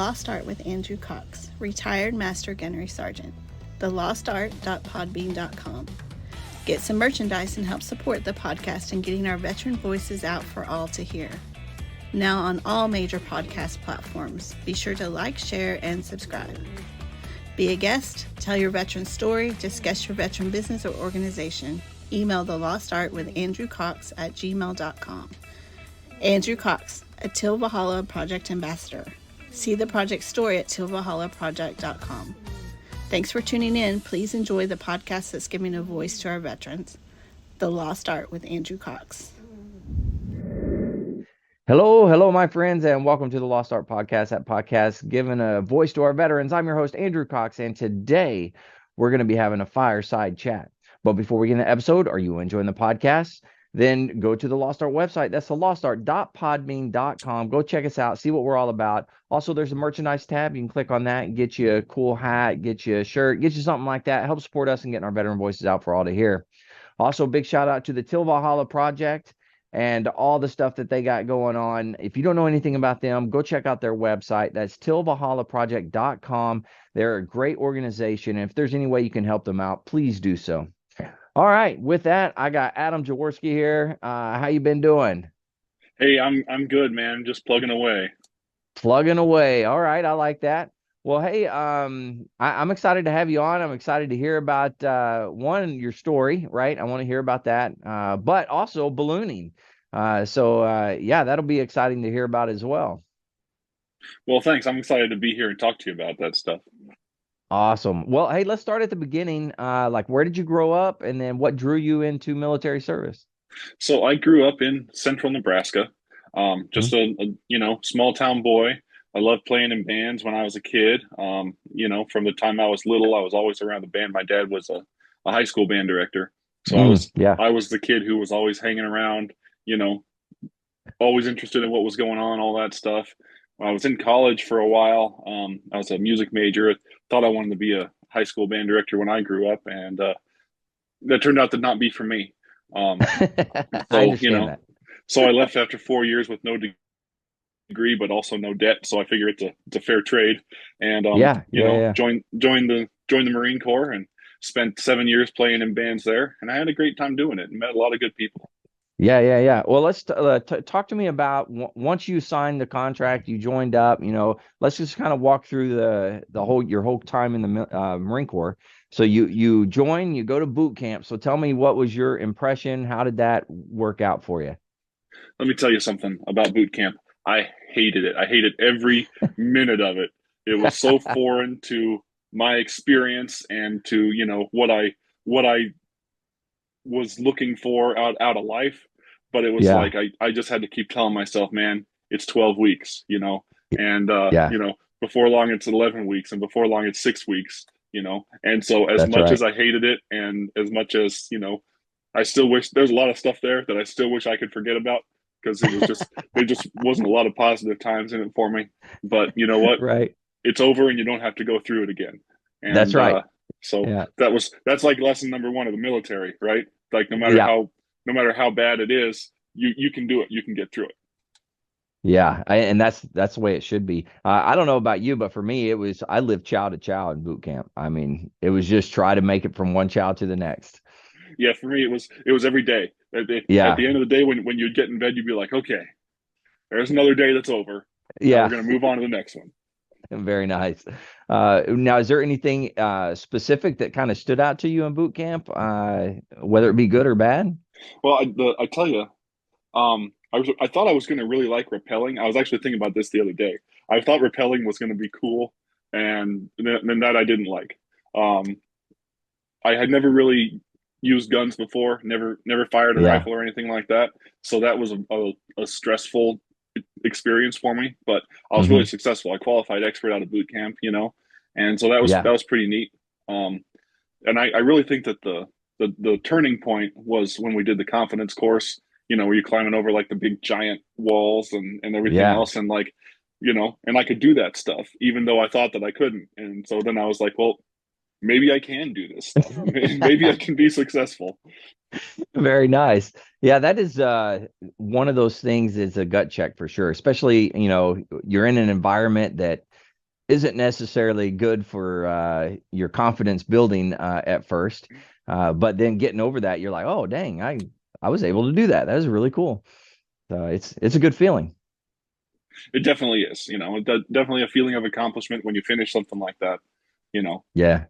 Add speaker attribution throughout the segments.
Speaker 1: Lost Art with Andrew Cox, retired Master Gunnery Sergeant. thelostart.podbean.com. Get some merchandise and help support the podcast in getting our veteran voices out for all to hear. Now on all major podcast platforms. Be sure to like, share, and subscribe. Be a guest, tell your veteran story, discuss your veteran business or organization. Email The Lost Art with Andrew Cox at gmail.com. Andrew Cox, a Till Valhalla Project Ambassador. See the project story at tillvalhallaproject.com. Thanks for tuning in. Please enjoy the podcast that's giving a voice to our veterans. The Lost Art with Andrew Cox.
Speaker 2: Hello, my friends, and welcome to the Lost Art Podcast. That podcast giving a voice to our veterans. I'm your host, Andrew Cox, and today we're going to be having a fireside chat. But before we get into the episode, are you enjoying the podcast? Then go to the Lost Art website. That's the lostart.podbean.com. Go check us out, see what we're all about. Also, there's a merchandise tab. You can click on that and get you a cool hat, get you a shirt, get you something like that. Help support us in getting our veteran voices out for all to hear. Also, big shout out to the Till Valhalla Project and all the stuff that they got going on. If you don't know anything about them, go check out their website. That's tillvalhallaproject.com. They're a great organization. And if there's any way you can help them out, please do so. All right. With that, I got Adam Jaworski here. How you been doing?
Speaker 3: Hey, I'm good, man. Just plugging away.
Speaker 2: Plugging away. All right. I like that. Well, hey, I'm excited to have you on. I'm excited to hear about, your story, right? I want to hear about that, but also ballooning. Yeah, that'll be exciting to hear about as well.
Speaker 3: Well, thanks. I'm excited to be here and talk to you about that stuff.
Speaker 2: Awesome. Well, hey, let's start at the beginning. Where did you grow up, and then what drew you into military service?
Speaker 3: So I grew up in central Nebraska, just
Speaker 2: Mhm.
Speaker 3: a small town boy. I loved playing in bands when I was a kid. From the time I was little, I was always around the band. My dad was a high school band director, so
Speaker 2: Yeah.
Speaker 3: I was the kid who was always hanging around. You know, always interested in what was going on, all that stuff. When I was in college for a while, I was a music major. Thought I wanted to be a high school band director when I grew up, and that turned out to not be for me. Um,
Speaker 2: I
Speaker 3: so
Speaker 2: understand that.
Speaker 3: so I left after 4 years with no degree, but also no debt. So I figure it's a fair trade, and
Speaker 2: Yeah.
Speaker 3: joined the Marine Corps and spent 7 years playing in bands there, and I had a great time doing it and met a lot of good people.
Speaker 2: Yeah. Well, let's talk to me about once you signed the contract, you joined up. Let's just kind of walk through your whole time in the Marine Corps. So you join, you go to boot camp. So tell me, what was your impression? How did that work out for you?
Speaker 3: Let me tell you something about boot camp. I hated it. I hated every minute of it. It was so foreign to my experience and to what I was looking for out of life. But it was
Speaker 2: Yeah,
Speaker 3: like I just had to keep telling myself, man, it's 12 weeks, and
Speaker 2: yeah,
Speaker 3: before long it's 11 weeks, and before long it's 6 weeks, And so as
Speaker 2: that's
Speaker 3: much
Speaker 2: right.
Speaker 3: as I hated it, and as much as I still wish there's a lot of stuff there that I still wish I could forget about, because there just wasn't a lot of positive times in it for me. But you know what?
Speaker 2: Right.
Speaker 3: It's over, and you don't have to go through it again.
Speaker 2: That's
Speaker 3: And
Speaker 2: right.
Speaker 3: so
Speaker 2: Yeah.
Speaker 3: that's like lesson number one of the military, right? Like
Speaker 2: Yeah.
Speaker 3: no matter how bad it is, you can do it. You can get through it.
Speaker 2: Yeah, and that's the way it should be. I don't know about you, but for me, I lived chow to chow in boot camp. I mean, it was just try to make it from one chow to the next.
Speaker 3: Yeah, for me it was every day. At
Speaker 2: Yeah,
Speaker 3: the end of the day, when you'd get in bed, you'd be like, okay, there's another day that's over. Now we're
Speaker 2: yeah,
Speaker 3: gonna move on to the next one.
Speaker 2: very nice. Now, is there anything specific that kind of stood out to you in boot camp, whether it be good or bad?
Speaker 3: Well, I tell you, I thought I was going to really like rappelling. I was actually thinking about this the other day. I thought rappelling was going to be cool, and then that I didn't like. Um, I had never really used guns before, never fired a
Speaker 2: Yeah.
Speaker 3: rifle or anything like that. So that was a stressful experience for me. But I was really
Speaker 2: Hmm.
Speaker 3: successful. I qualified expert out of boot camp, and so that
Speaker 2: Yeah.
Speaker 3: was pretty neat. Um, and I really think that the turning point was when we did the confidence course. Where you're climbing over like the big giant walls and everything
Speaker 2: Yeah.
Speaker 3: else, and like, and I could do that stuff even though I thought that I couldn't. And so then I was like, well, maybe I can do this stuff. Maybe I can be successful.
Speaker 2: Very nice. Yeah, that is one of those things is a gut check for sure. Especially, you're in an environment that isn't necessarily good for your confidence building at first. But then getting over that, you're like, oh, dang, I was able to do that. That was really cool. So it's a good feeling.
Speaker 3: It definitely is. Definitely a feeling of accomplishment when you finish something like that.
Speaker 2: Yeah.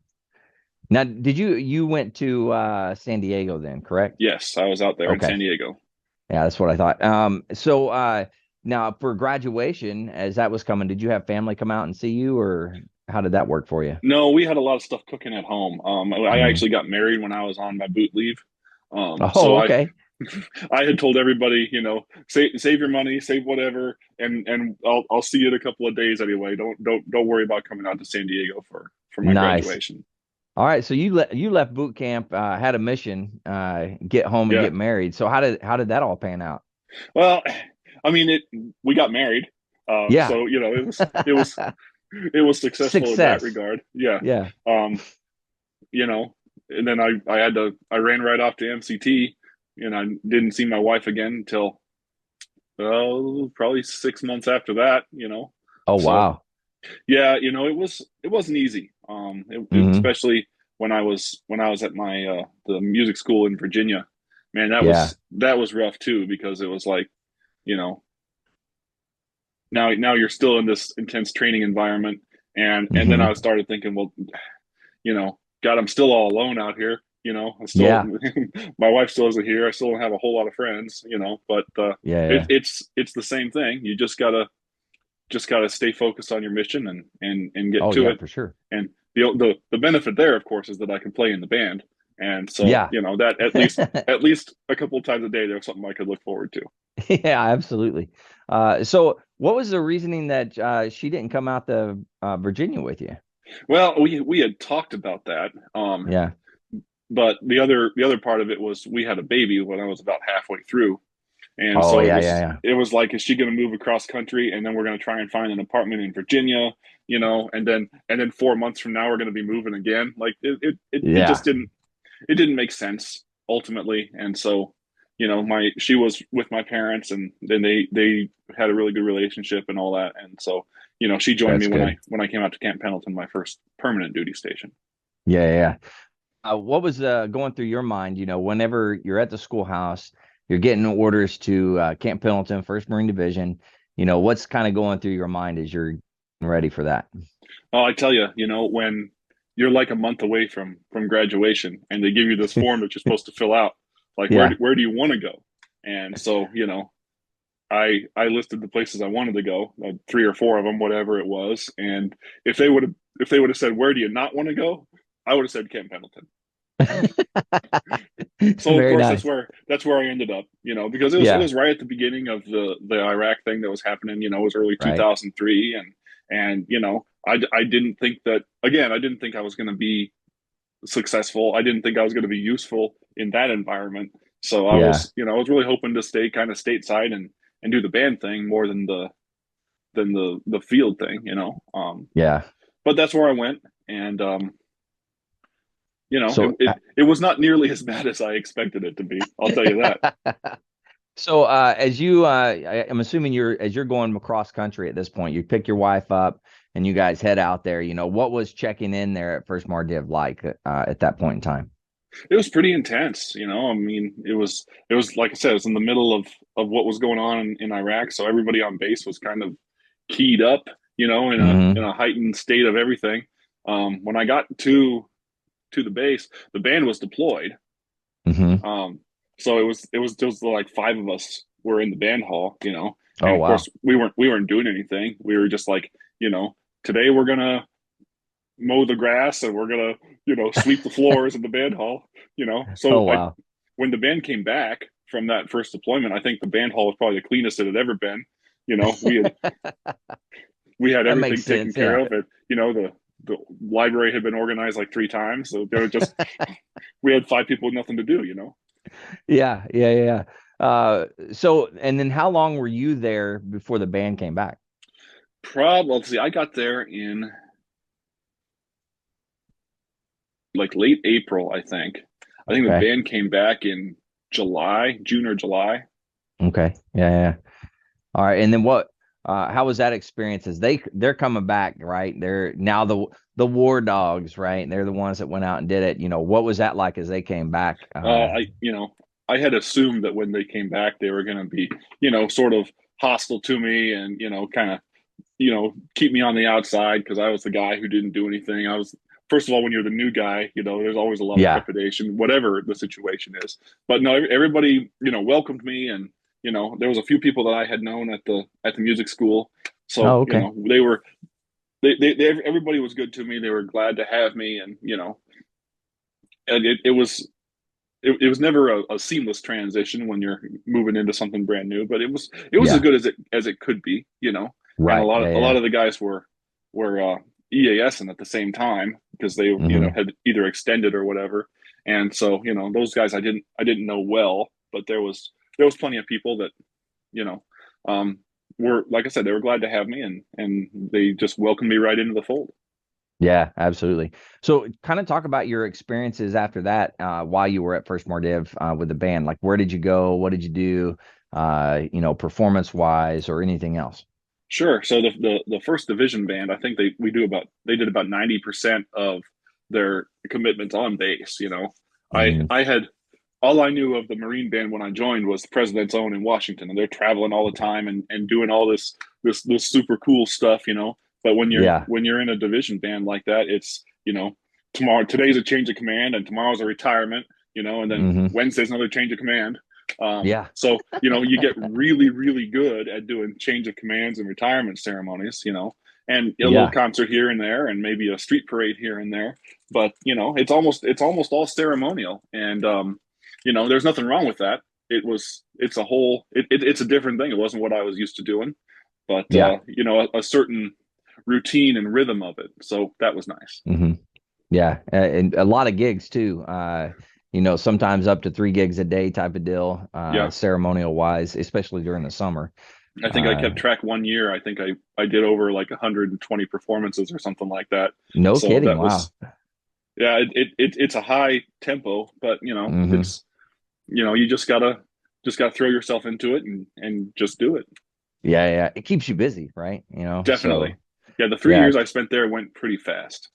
Speaker 2: Now, you went to San Diego then, correct?
Speaker 3: Yes, I was out there in
Speaker 2: Okay.
Speaker 3: San Diego.
Speaker 2: Yeah, that's what I thought. So now for graduation, as that was coming, did you have family come out and see you, or how did that work for you?
Speaker 3: No, we had a lot of stuff cooking at home. I
Speaker 2: Mhm.
Speaker 3: actually got married when I was on my boot leave. So
Speaker 2: Oh, okay.
Speaker 3: I had told everybody, save your money, save whatever, and I'll see you in a couple of days anyway. Don't worry about coming out to San Diego for my
Speaker 2: Nice.
Speaker 3: graduation.
Speaker 2: All right, so you left boot camp, had a mission, get home and
Speaker 3: Yeah.
Speaker 2: get married. So how did that all pan out?
Speaker 3: Well, I mean, we got married.
Speaker 2: Yeah.
Speaker 3: So it was successful in that
Speaker 2: Success.
Speaker 3: regard. Yeah.
Speaker 2: Yeah.
Speaker 3: Um, and then I ran right off to MCT, and I didn't see my wife again until probably 6 months after that.
Speaker 2: Oh,
Speaker 3: So
Speaker 2: wow.
Speaker 3: yeah, it wasn't easy.
Speaker 2: Hmm.
Speaker 3: Especially when I was at my the music school in Virginia. Man, that
Speaker 2: Yeah.
Speaker 3: was that was rough too, because it was like, you know, now you're still in this intense training environment, and then
Speaker 2: Hmm.
Speaker 3: I started thinking, well, God, I'm still all alone out here. I still
Speaker 2: Yeah.
Speaker 3: my wife still isn't here. I still don't have a whole lot of friends. But
Speaker 2: Yeah.
Speaker 3: it,
Speaker 2: Yeah.
Speaker 3: it's the same thing. You just gotta stay focused on your mission and get
Speaker 2: Oh,
Speaker 3: to
Speaker 2: yeah,
Speaker 3: it.
Speaker 2: for sure.
Speaker 3: And the benefit there, of course, is that I can play in the band, and so
Speaker 2: Yeah.
Speaker 3: that at least a couple of times a day, there's something I could look forward to.
Speaker 2: Yeah, absolutely. So what was the reasoning that she didn't come out to Virginia with you?
Speaker 3: Well, we had talked about that,
Speaker 2: Yeah.
Speaker 3: but the other part of it was we had a baby when I was about halfway through, and
Speaker 2: Oh,
Speaker 3: so it
Speaker 2: yeah,
Speaker 3: was
Speaker 2: yeah,
Speaker 3: it was like, is she going to move across country, and then we're going to try and find an apartment in Virginia, and then 4 months from now we're going to be moving again. Like it
Speaker 2: yeah.
Speaker 3: just didn't make sense ultimately. And so my she was with my parents, and then they had a really good relationship and all that. And so she joined me
Speaker 2: That's
Speaker 3: when I
Speaker 2: good.
Speaker 3: when I came out to Camp Pendleton, my first permanent duty station.
Speaker 2: Yeah, yeah, yeah. What was going through your mind, whenever you're at the schoolhouse, you're getting orders to Camp Pendleton, 1st Marine Division, what's kind of going through your mind as you're ready for that?
Speaker 3: Oh, I tell you, when you're like a month away from graduation, and they give you this form that you're supposed to fill out, like where
Speaker 2: Yeah.
Speaker 3: where do you want to go? And so I listed the places I wanted to go, three or four of them, whatever it was. And if they would have said, where do you not want to go, I would have said Camp Pendleton. So of
Speaker 2: Very
Speaker 3: course that's
Speaker 2: nice.
Speaker 3: where I ended up, because it was it
Speaker 2: Yeah.
Speaker 3: was right at the beginning of the Iraq thing that was happening. It was early
Speaker 2: Right.
Speaker 3: 2003, and I didn't think that, again, I didn't think I was going to be successful. I didn't think I was going to be useful in that environment. So I
Speaker 2: Yeah.
Speaker 3: was, I was really hoping to stay kind of stateside and do the band thing more than the field thing.
Speaker 2: Yeah.
Speaker 3: But that's where I went, and it,
Speaker 2: So,
Speaker 3: it it was not nearly as bad as I expected it to be. I'll tell you that.
Speaker 2: so as I'm assuming as you're going across country at this point, you pick your wife up and you guys head out there. What was checking in there at First Mardiv like at that point in time?
Speaker 3: It was pretty intense. I mean, it was like I said, it was in the middle of what was going on in Iraq, so everybody on base was kind of keyed up, in a in
Speaker 2: Hmm.
Speaker 3: a heightened state of everything. When I got to the base, the band was deployed.
Speaker 2: Hmm.
Speaker 3: Um, so it was just like five of us were in the band hall,
Speaker 2: Oh,
Speaker 3: and of
Speaker 2: wow.
Speaker 3: course we weren't doing anything. We were just like, today we're gonna mow the grass, and we're gonna sweep the floors in the band hall.
Speaker 2: Oh,
Speaker 3: So
Speaker 2: wow.
Speaker 3: when the band came back from that first deployment, I think the band hall was probably the cleanest it had ever been. We had
Speaker 2: That makes
Speaker 3: everything taken
Speaker 2: sense.
Speaker 3: care
Speaker 2: Yeah.
Speaker 3: of. And the library had been organized like three times, so they were just we had five people with nothing to do.
Speaker 2: Yeah. Yeah. Yeah. So, and then how long were you there before the band came back?
Speaker 3: Probably, let's see, I got there in like late April, I think. I think the
Speaker 2: Okay.
Speaker 3: band came back in June or July.
Speaker 2: Okay. Yeah. Yeah. All right. And then what? how was that experience as they're coming back, right? They're now the war dogs, right? They're the ones that went out and did it. What was that like as they came back?
Speaker 3: I had assumed that when they came back, they were going to be, sort of hostile to me and, kind of, keep me on the outside because I was the guy who didn't do anything. First of all, when you're the new guy, there's always a lot of
Speaker 2: Yeah.
Speaker 3: trepidation, whatever the situation is. But no, everybody, welcomed me, and there was a few people that I had known at the music school, so
Speaker 2: Oh, okay.
Speaker 3: everybody was good to me. They were glad to have me, and and it was never a seamless transition when you're moving into something brand new, but it was
Speaker 2: Yeah.
Speaker 3: as good as it could be, and
Speaker 2: Right.
Speaker 3: a lot of the guys were EASing at the same time because they had either extended or whatever, and so those guys I didn't know well, but there was plenty of people that you know were, like I said, they were glad to have me, and they just welcomed me right into the fold.
Speaker 2: Yeah, absolutely. So kind of talk about your experiences after that, while you were at First Mardiv, with the band. Like, where did you go? What did you do? Performance wise or anything else?
Speaker 3: Sure. So the first division band, I think they did about 90% of their commitments on bass.
Speaker 2: Hmm.
Speaker 3: I had, all I knew of the Marine band when I joined was the President's Own in Washington, and they're traveling all the time and doing all this super cool stuff. But
Speaker 2: Yeah.
Speaker 3: when you're in a division band like that, it's today's a change of command, and tomorrow's a retirement. And then
Speaker 2: Hmm.
Speaker 3: Wednesday's another change of command.
Speaker 2: Yeah.
Speaker 3: So you get really, really good at doing change of commands and retirement ceremonies. And a little
Speaker 2: Yeah.
Speaker 3: concert here and there, and maybe a street parade here and there. But it's almost all ceremonial, and there's nothing wrong with that. It's a different thing. It wasn't what I was used to doing, but
Speaker 2: Yeah.
Speaker 3: a certain routine and rhythm of it. So that was nice.
Speaker 2: Hmm. Yeah. And a lot of gigs too. Sometimes up to 3 gigs a day type of deal,
Speaker 3: Yeah.
Speaker 2: ceremonial wise, especially during the summer.
Speaker 3: I think I
Speaker 2: Uh,
Speaker 3: kept track one year. I think I did over like 120 performances or something like that.
Speaker 2: no
Speaker 3: So
Speaker 2: kidding.
Speaker 3: that
Speaker 2: Wow.
Speaker 3: was, yeah, it's a high tempo, but
Speaker 2: Hmm.
Speaker 3: you just gotta throw yourself into it and just do it.
Speaker 2: Yeah. Yeah. It keeps you busy, right?
Speaker 3: Definitely.
Speaker 2: So
Speaker 3: Yeah, the three
Speaker 2: yeah.
Speaker 3: years I spent there went pretty fast.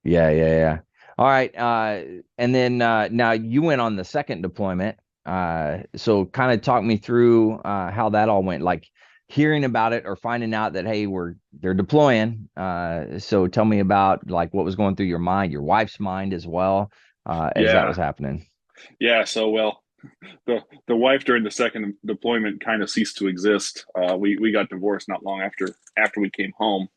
Speaker 2: Yeah, yeah, yeah. All right. And then now you went on the second deployment. So kind of talk me through how that all went, like hearing about it or finding out that, hey, they're deploying. So tell me about like what was going through your mind, your wife's mind as well, as that was
Speaker 3: Yeah,
Speaker 2: happening.
Speaker 3: yeah. So well, the wife during the second deployment kind of ceased to exist. We got divorced not long after we came home.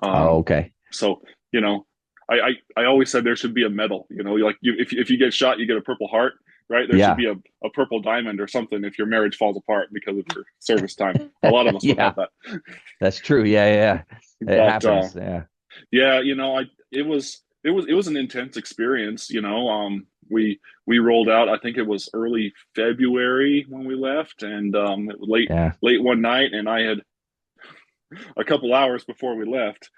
Speaker 2: Oh,
Speaker 3: Um,
Speaker 2: okay.
Speaker 3: so you know, I always said there should be a medal. Like if you get shot, you get a Purple Heart, right? There should
Speaker 2: Yeah.
Speaker 3: be a purple diamond or something if your marriage falls apart because of your service time. A lot of us would
Speaker 2: Yeah,
Speaker 3: have that.
Speaker 2: that's true. Yeah, yeah. Yeah. It
Speaker 3: But
Speaker 2: happens. Yeah.
Speaker 3: yeah, I it was an intense experience. We rolled out. I think it was early February when we left, and it was
Speaker 2: Yeah.
Speaker 3: late one night, and I had a couple hours before we left.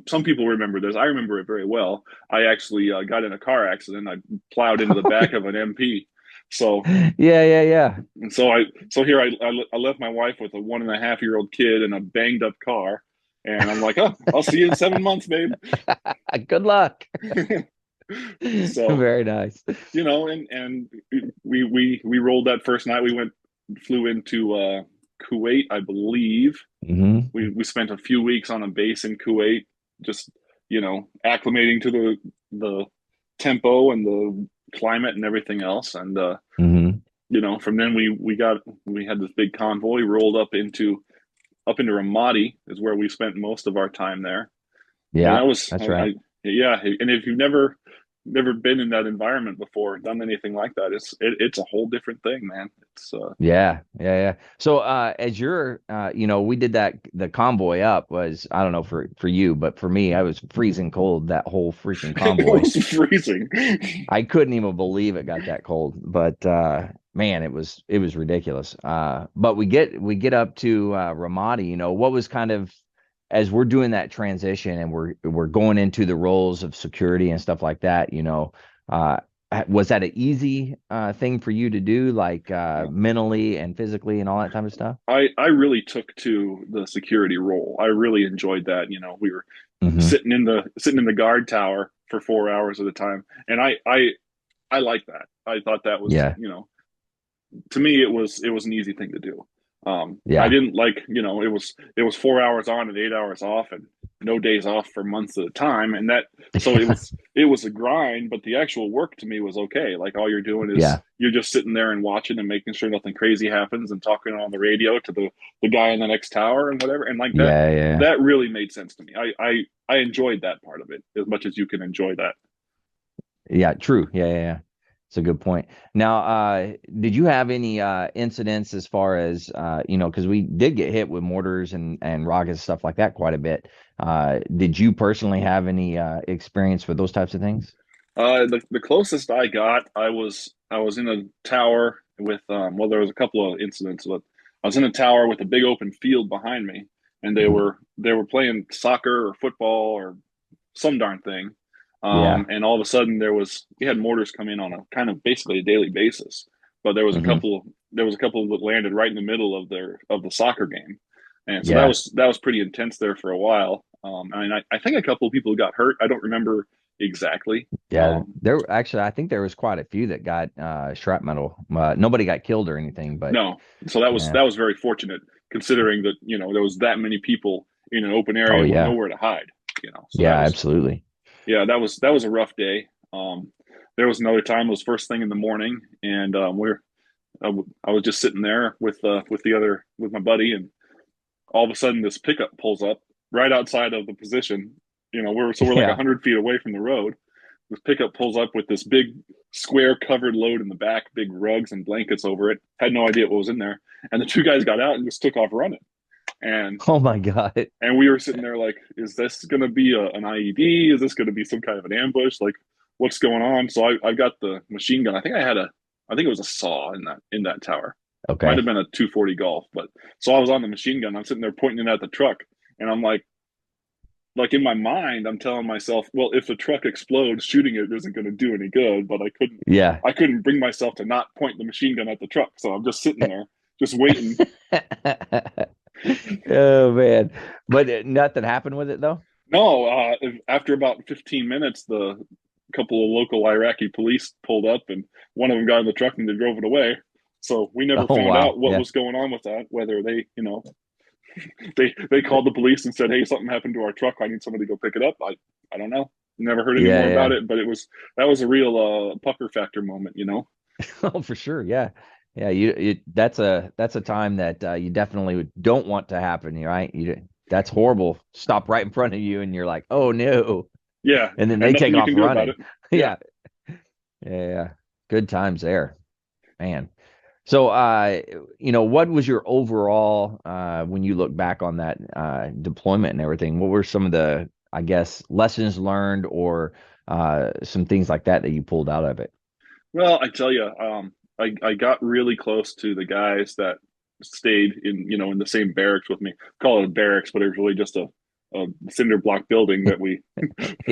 Speaker 3: Some people remember this. I remember it very well. I actually got in a car accident. I plowed into the back of an MP. So
Speaker 2: Yeah, yeah, yeah.
Speaker 3: and so here I left my wife with a 1.5-year-old kid in a banged up car, and I'm like, oh, I'll see you in 7 months, babe.
Speaker 2: Good luck.
Speaker 3: So
Speaker 2: Very nice.
Speaker 3: and we rolled that first night. Flew into Kuwait, I believe.
Speaker 2: Hmm.
Speaker 3: We spent a few weeks on a base in Kuwait, just acclimating to the tempo and the climate and everything else. And
Speaker 2: Hmm.
Speaker 3: from then we had this big convoy rolled up into Ramadi is where we spent most of our time there. And
Speaker 2: Yeah,
Speaker 3: that was
Speaker 2: that's right.
Speaker 3: yeah. And if you've never been in that environment before, done anything like that, it's a whole different thing, man. It's
Speaker 2: Yeah, yeah, yeah. So as you're we did the convoy up was, I don't know for you, but for me, I was freezing cold that whole freaking
Speaker 3: it
Speaker 2: convoy.
Speaker 3: was freezing.
Speaker 2: I couldn't even believe it got that cold. But man, it was ridiculous. But we get up to Ramadi, what was kind of, as we're doing that transition and we're going into the roles of security and stuff like that, uh was that an easy thing for you to do, like mentally and physically and all that type of stuff?
Speaker 3: I really took to the security role. I really enjoyed that. We were
Speaker 2: Hmm.
Speaker 3: sitting in the guard tower for 4 hours at a time, and I like that. I thought that was,
Speaker 2: Yeah.
Speaker 3: to me it was an easy thing to do. I
Speaker 2: Yeah.
Speaker 3: didn't like, it was 4 hours on and 8 hours off and no days off for months at a time, and that so it
Speaker 2: Yeah.
Speaker 3: was a grind, but the actual work to me was okay. Like all you're doing is
Speaker 2: Yeah.
Speaker 3: you're just sitting there and watching and making sure nothing crazy happens and talking on the radio to the guy in the next tower and whatever, and like that
Speaker 2: Yeah. Yeah.
Speaker 3: that really made sense to me. I enjoyed that part of it as much as you can enjoy that.
Speaker 2: Yeah. True. Yeah. Yeah. Yeah. It's a good point. Now, did you have any incidents as far as because we did get hit with mortars and rockets, stuff like that quite a bit. Did you personally have any experience with those types of things?
Speaker 3: The closest I got, I was in a tower with well, there was a couple of incidents, but I was in a tower with a big open field behind me, and they
Speaker 2: Mhm.
Speaker 3: were they were playing soccer or football or some darn thing.
Speaker 2: Yeah.
Speaker 3: And all of a sudden we had mortars come in on a kind of basically a daily basis, but
Speaker 2: Hmm.
Speaker 3: there was a couple that landed right in the middle of the soccer game, and so that
Speaker 2: Yeah.
Speaker 3: was that was pretty intense there for a while. I mean, I think a couple of people got hurt. I don't remember exactly.
Speaker 2: Yeah. There actually, I think there was quite a few that got shrapnel. Nobody got killed or anything, but
Speaker 3: No, so that was
Speaker 2: yeah.
Speaker 3: that was very fortunate considering that there was that many people in an open
Speaker 2: Oh
Speaker 3: area with
Speaker 2: yeah.
Speaker 3: nowhere to hide. So
Speaker 2: Yeah. Absolutely.
Speaker 3: yeah, that was a rough day. There was another time. It was first thing in the morning, and I was just sitting there with my buddy, and all of a sudden this pickup pulls up right outside of the position. We're like
Speaker 2: Yeah.
Speaker 3: 100 feet away from the road. This pickup pulls up with this big square covered load in the back, big rugs and blankets over it. Had no idea what was in there, and the two guys got out and just took off running. And
Speaker 2: Oh my God.
Speaker 3: and we were sitting there like, is this going to be an IED? Is this going to be some kind of an ambush? Like, what's going on? So I got the machine gun. I think it was a saw in that tower. Might have
Speaker 2: Okay.
Speaker 3: been a 240 Golf, but so I was on the machine gun. I'm sitting there pointing it at the truck, and I'm like in my mind, I'm telling myself, well, if the truck explodes, shooting it isn't going to do any good. But
Speaker 2: Yeah.
Speaker 3: I couldn't bring myself to not point the machine gun at the truck, so I'm just sitting there, just waiting.
Speaker 2: Oh man. But nothing happened with it though?
Speaker 3: No, after about 15 minutes, the couple of local Iraqi police pulled up, and one of them got in the truck and they drove it away. So we never
Speaker 2: Oh
Speaker 3: found
Speaker 2: wow.
Speaker 3: out what
Speaker 2: Yeah.
Speaker 3: was going on with that. Whether they called the police and said, "Hey, something happened to our truck. I need somebody to go pick it up." I don't know. Never heard any
Speaker 2: Yeah,
Speaker 3: more about
Speaker 2: yeah.
Speaker 3: it. But that was a real pucker factor moment.
Speaker 2: Oh, for sure. Yeah. Yeah, that's a time that you definitely don't want to happen, right? That's horrible. Stop right in front of you and you're like, "Oh no."
Speaker 3: Yeah,
Speaker 2: And then
Speaker 3: and
Speaker 2: they
Speaker 3: nothing
Speaker 2: take
Speaker 3: you
Speaker 2: off
Speaker 3: can do about
Speaker 2: running.
Speaker 3: it. Yeah.
Speaker 2: Yeah. Yeah, yeah. Good times there, man. So, what was your overall, when you look back on that deployment and everything? What were some of the, I guess, lessons learned or some things like that that you pulled out of it?
Speaker 3: Well, I tell you, I got really close to the guys that stayed in the same barracks with me. Call it a barracks, but it was really just a cinder block building that we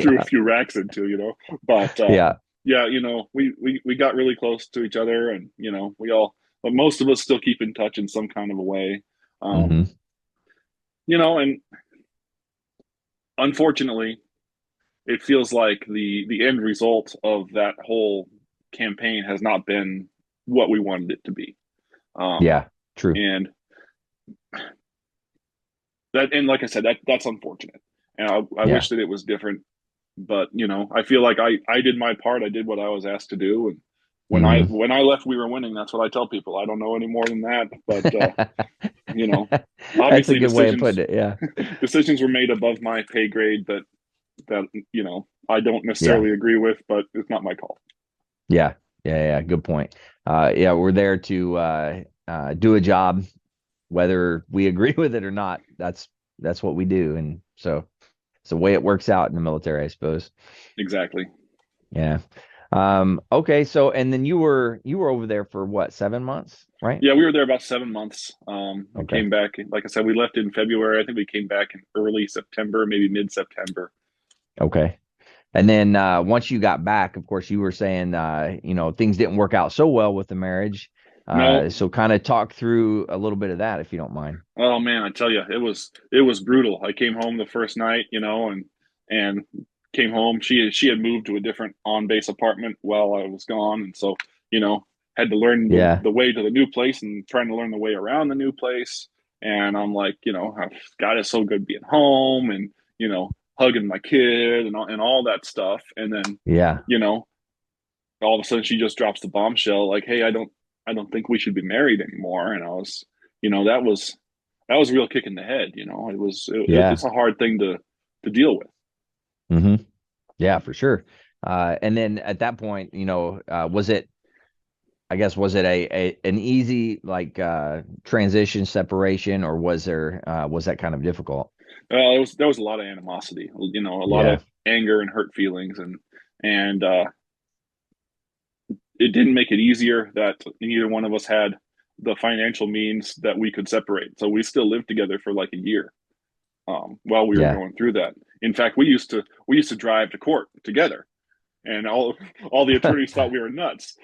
Speaker 3: threw a
Speaker 2: Yeah,
Speaker 3: few racks into. But
Speaker 2: yeah.
Speaker 3: yeah, we got really close to each other, and but most of us still keep in touch in some kind of a way. Um,
Speaker 2: Hmm.
Speaker 3: and unfortunately, it feels like the end result of that whole campaign has not been what we wanted it to be. Um,
Speaker 2: Yeah, true.
Speaker 3: and and like I said, that's unfortunate. And I
Speaker 2: Yeah.
Speaker 3: wish that it was different, but I feel like I did my part. I did what I was asked to do, and
Speaker 2: Hmm.
Speaker 3: when I left, we were winning. That's what I tell people. I don't know any more than that, but you know,
Speaker 2: That's a
Speaker 3: obviously
Speaker 2: good way of
Speaker 3: decisions
Speaker 2: putting it. Yeah.
Speaker 3: decisions were made above my pay grade that I don't
Speaker 2: Yeah.
Speaker 3: necessarily agree with, but it's not my call.
Speaker 2: Yeah. Yeah. Yeah. Good point. Yeah, we're there to do a job, whether we agree with it or not. That's what we do. And so it's the way it works out in the military, I suppose.
Speaker 3: Exactly.
Speaker 2: Yeah. Okay, so and then you were over there for what, 7 months, right?
Speaker 3: Yeah, we were there about 7 months. We
Speaker 2: Okay.
Speaker 3: came back, like I said, we left in February. I think we came back in early September, maybe mid September.
Speaker 2: Okay. And then once you got back, of course, you were saying, things didn't work out so well with the marriage.
Speaker 3: No,
Speaker 2: So kind of talk through a little bit of that, if you don't mind.
Speaker 3: oh man, I tell you, it was brutal. I came home the first night, and came home. She had moved to a different on base apartment while I was gone, and so had to learn
Speaker 2: Yeah.
Speaker 3: the way to the new place and trying to learn the way around the new place. And I'm like, God, it's so good being home and hugging my kid and all that stuff. And then
Speaker 2: Yeah.
Speaker 3: you know all of a sudden she just drops the bombshell like, hey, I don't think we should be married anymore. And I was, that was a real kick in the head. It's
Speaker 2: Yeah.
Speaker 3: a hard thing to deal with.
Speaker 2: hmm Yeah, for sure. And then at that point, was it an easy like transition separation, or was that kind of difficult?
Speaker 3: There was a lot of animosity, a lot
Speaker 2: Yeah.
Speaker 3: of anger and hurt feelings, and it didn't make it easier that neither one of us had the financial means that we could separate. So we still lived together for like a year, while we were
Speaker 2: Yeah.
Speaker 3: going through that. In fact, we used to drive to court together, and all the attorneys thought we were nuts,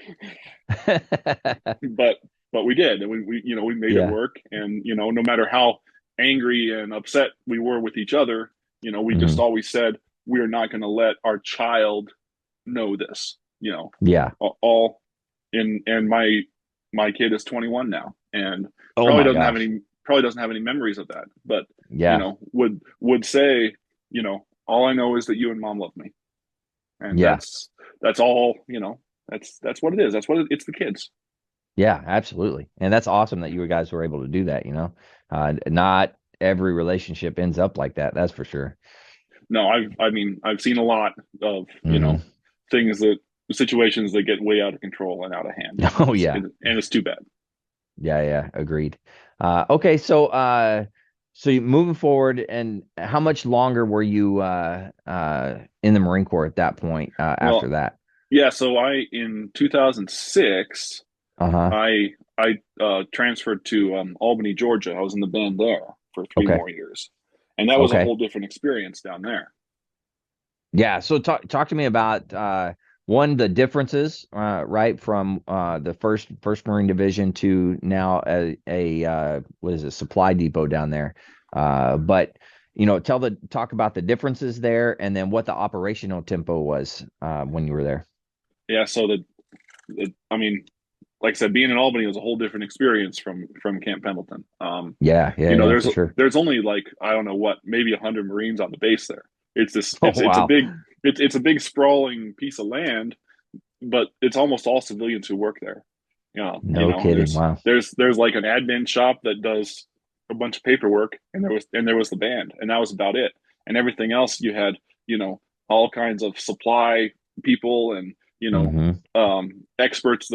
Speaker 3: but we did, and we made it
Speaker 2: Yeah.
Speaker 3: work. And no matter how angry and upset we were with each other, we just
Speaker 2: hmm
Speaker 3: always said we're not going to let our child know this.
Speaker 2: Yeah.
Speaker 3: All in and my kid is 21 now, and
Speaker 2: Oh
Speaker 3: probably
Speaker 2: my
Speaker 3: doesn't have
Speaker 2: gosh.
Speaker 3: any probably doesn't have any memories of that, but
Speaker 2: Yeah.
Speaker 3: would say, all I know is that you and mom love me, and
Speaker 2: Yeah.
Speaker 3: that's all. That's what it is. It's the kids.
Speaker 2: Yeah, absolutely. And that's awesome that you guys were able to do that, Not every relationship ends up like that, that's for sure.
Speaker 3: No, I've seen a lot of
Speaker 2: hmm
Speaker 3: things that situations that get way out of control and out of hand,
Speaker 2: Oh yeah.
Speaker 3: and it's too bad.
Speaker 2: Yeah, yeah, agreed. Okay, so you moving forward, and how much longer were you in the Marine Corps at that point, after
Speaker 3: Well,
Speaker 2: that?
Speaker 3: yeah, so I in 2006
Speaker 2: Uh-huh.
Speaker 3: I transferred to Albany, Georgia. I was in the band there for three
Speaker 2: Okay.
Speaker 3: more years, and that was a
Speaker 2: Okay.
Speaker 3: whole different experience down there.
Speaker 2: Yeah, so talk to me about one, the differences, right, from the first Marine Division to now a what is it, supply depot down there. But talk about the differences there, and then what the operational tempo was when you were there.
Speaker 3: Yeah, so I mean, like I said, being in Albany was a whole different experience from Camp Pendleton.
Speaker 2: Yeah, yeah, yeah,
Speaker 3: There's
Speaker 2: for sure.
Speaker 3: there's only like, I don't know what, maybe 100 Marines on the base there. It's this
Speaker 2: Oh
Speaker 3: it's a
Speaker 2: wow.
Speaker 3: big it's a big sprawling piece of land, but it's almost all civilians who work there.
Speaker 2: No kidding.
Speaker 3: There's
Speaker 2: Wow.
Speaker 3: there's like an admin shop that does a bunch of paperwork, and there was the band, and that was about it. And everything else, you had you know all kinds of supply people and
Speaker 2: hmm
Speaker 3: experts.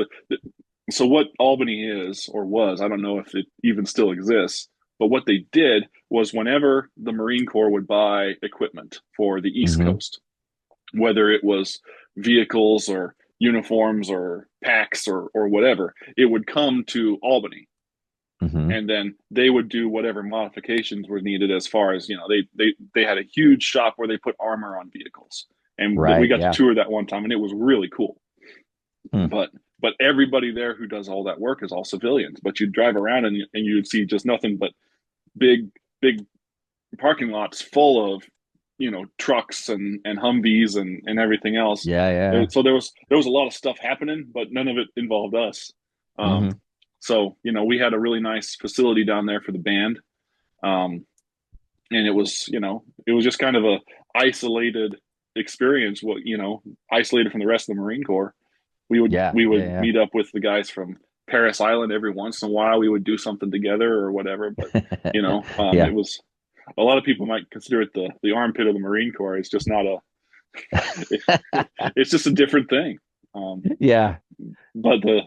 Speaker 3: So what Albany is or was, I don't know if it even still exists, but what they did was whenever the Marine Corps would buy equipment for the East
Speaker 2: hmm
Speaker 3: Coast, whether it was vehicles or uniforms or packs or whatever, it would come to Albany,
Speaker 2: hmm
Speaker 3: and then they would do whatever modifications were needed. As far as they had a huge shop where they put armor on vehicles, and we
Speaker 2: Right.
Speaker 3: got to
Speaker 2: Yeah.
Speaker 3: tour that one time, and it was really cool.
Speaker 2: Hmm.
Speaker 3: But everybody there who does all that work is all civilians. But you'd drive around, and you'd see just nothing but big parking lots full of trucks and Humvees and everything else.
Speaker 2: Yeah. Yeah.
Speaker 3: So there was a lot of stuff happening, but none of it involved us. Um,
Speaker 2: hmm
Speaker 3: so we had a really nice facility down there for the band, um, and it was just kind of a isolated experience. Isolated from the rest of the Marine Corps. We would
Speaker 2: Yeah.
Speaker 3: we
Speaker 2: Yeah.
Speaker 3: would
Speaker 2: Yeah.
Speaker 3: meet up with the guys from Paris Island every once in a while. We would do something together or whatever. But
Speaker 2: Yeah.
Speaker 3: it was, a lot of people might consider it the armpit of the Marine Corps. It's just not a. It's just a different thing. Um,
Speaker 2: Yeah.
Speaker 3: but the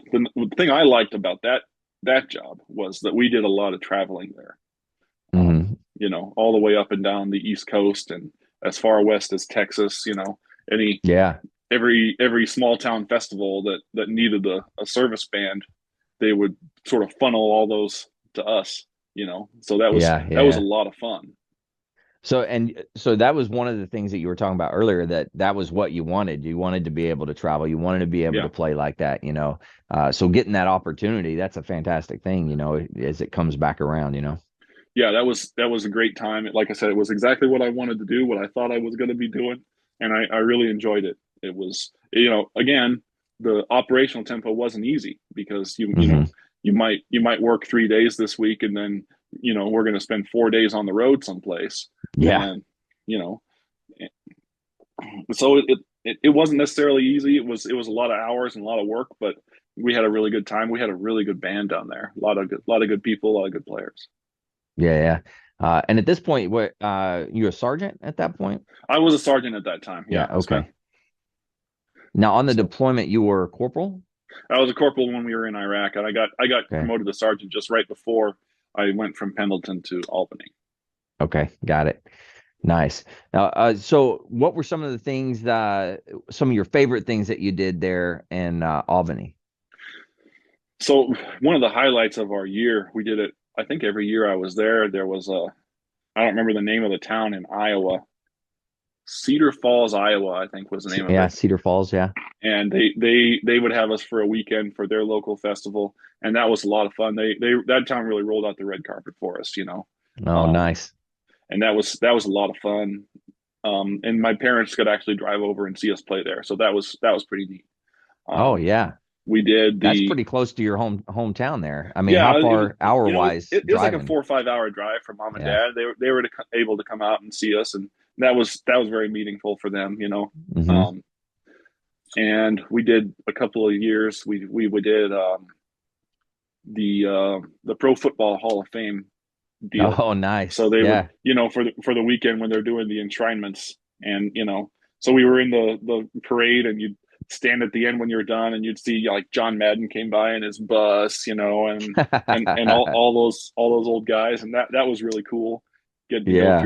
Speaker 3: thing I liked about that job was that we did a lot of traveling there.
Speaker 2: hmm
Speaker 3: All the way up and down the East Coast and as far west as Texas. Any
Speaker 2: Yeah.
Speaker 3: every small town festival that needed a service band, they would sort of funnel all those to us. So that was
Speaker 2: Yeah.
Speaker 3: that was a
Speaker 2: Yeah.
Speaker 3: lot of fun.
Speaker 2: So that was one of the things that you were talking about earlier, that was what you wanted. You wanted to be able to travel. You wanted to be able
Speaker 3: Yeah.
Speaker 2: to play like that, you know. So getting that opportunity, that's a fantastic thing, you know, as it comes back around, you know.
Speaker 3: Yeah, that was a great time. Like I said, it was exactly what I wanted to do, what I thought I was going to be doing, and I really enjoyed it. It was, again, the operational tempo wasn't easy because
Speaker 2: Hmm.
Speaker 3: you might work 3 days this week, and then we're going to spend 4 days on the road someplace,
Speaker 2: Yeah.
Speaker 3: and you know, so it wasn't necessarily easy. It was a lot of hours and a lot of work, but we had a really good time. We had a really good band down there. A lot of good people, a lot of good players.
Speaker 2: Yeah, yeah. And at this point, what you a sergeant at that point?
Speaker 3: I was a sergeant at that time.
Speaker 2: Yeah,
Speaker 3: Yeah, I spent
Speaker 2: okay. Now on the
Speaker 3: so
Speaker 2: deployment, you were corporal?
Speaker 3: I was a corporal when we were in Iraq, and I got
Speaker 2: Okay.
Speaker 3: promoted to sergeant just right before I went from Pendleton to Albany.
Speaker 2: Okay, got it. Nice. Now, so what were some of the things some of your favorite things that you did there in Albany?
Speaker 3: So one of the highlights of our year, we did it. I think every year I was there, there was a I don't remember the name of the town in Iowa, Cedar Falls, Iowa, I think was the name of
Speaker 2: Yeah,
Speaker 3: it.
Speaker 2: Cedar Falls, yeah.
Speaker 3: And they would have us for a weekend for their local festival, and that was a lot of fun. They that town really rolled out the red carpet for us.
Speaker 2: Oh,
Speaker 3: Um,
Speaker 2: nice.
Speaker 3: and that was a lot of fun. And my parents could actually drive over and see us play there, so that was pretty neat.
Speaker 2: Oh,
Speaker 3: Um,
Speaker 2: yeah.
Speaker 3: we did
Speaker 2: That's
Speaker 3: the
Speaker 2: pretty close to your hometown there. I mean, how
Speaker 3: Yeah, it was
Speaker 2: far hour wise
Speaker 3: it was like a
Speaker 2: driving?
Speaker 3: 4 or 5 hour drive from mom and
Speaker 2: Yeah.
Speaker 3: dad. They were able to come out and see us, and that was very meaningful for them.
Speaker 2: Hmm.
Speaker 3: Um, and we did a couple of years. We did the Pro Football Hall of Fame deal.
Speaker 2: Oh, nice.
Speaker 3: So they would,
Speaker 2: Yeah.
Speaker 3: for the weekend when they're doing the enshrinements, and so we were in the parade, and you'd stand at the end when you're done, and you'd see like John Madden came by in his bus, and all those old guys, and that was really cool. Getting to go
Speaker 2: Yeah.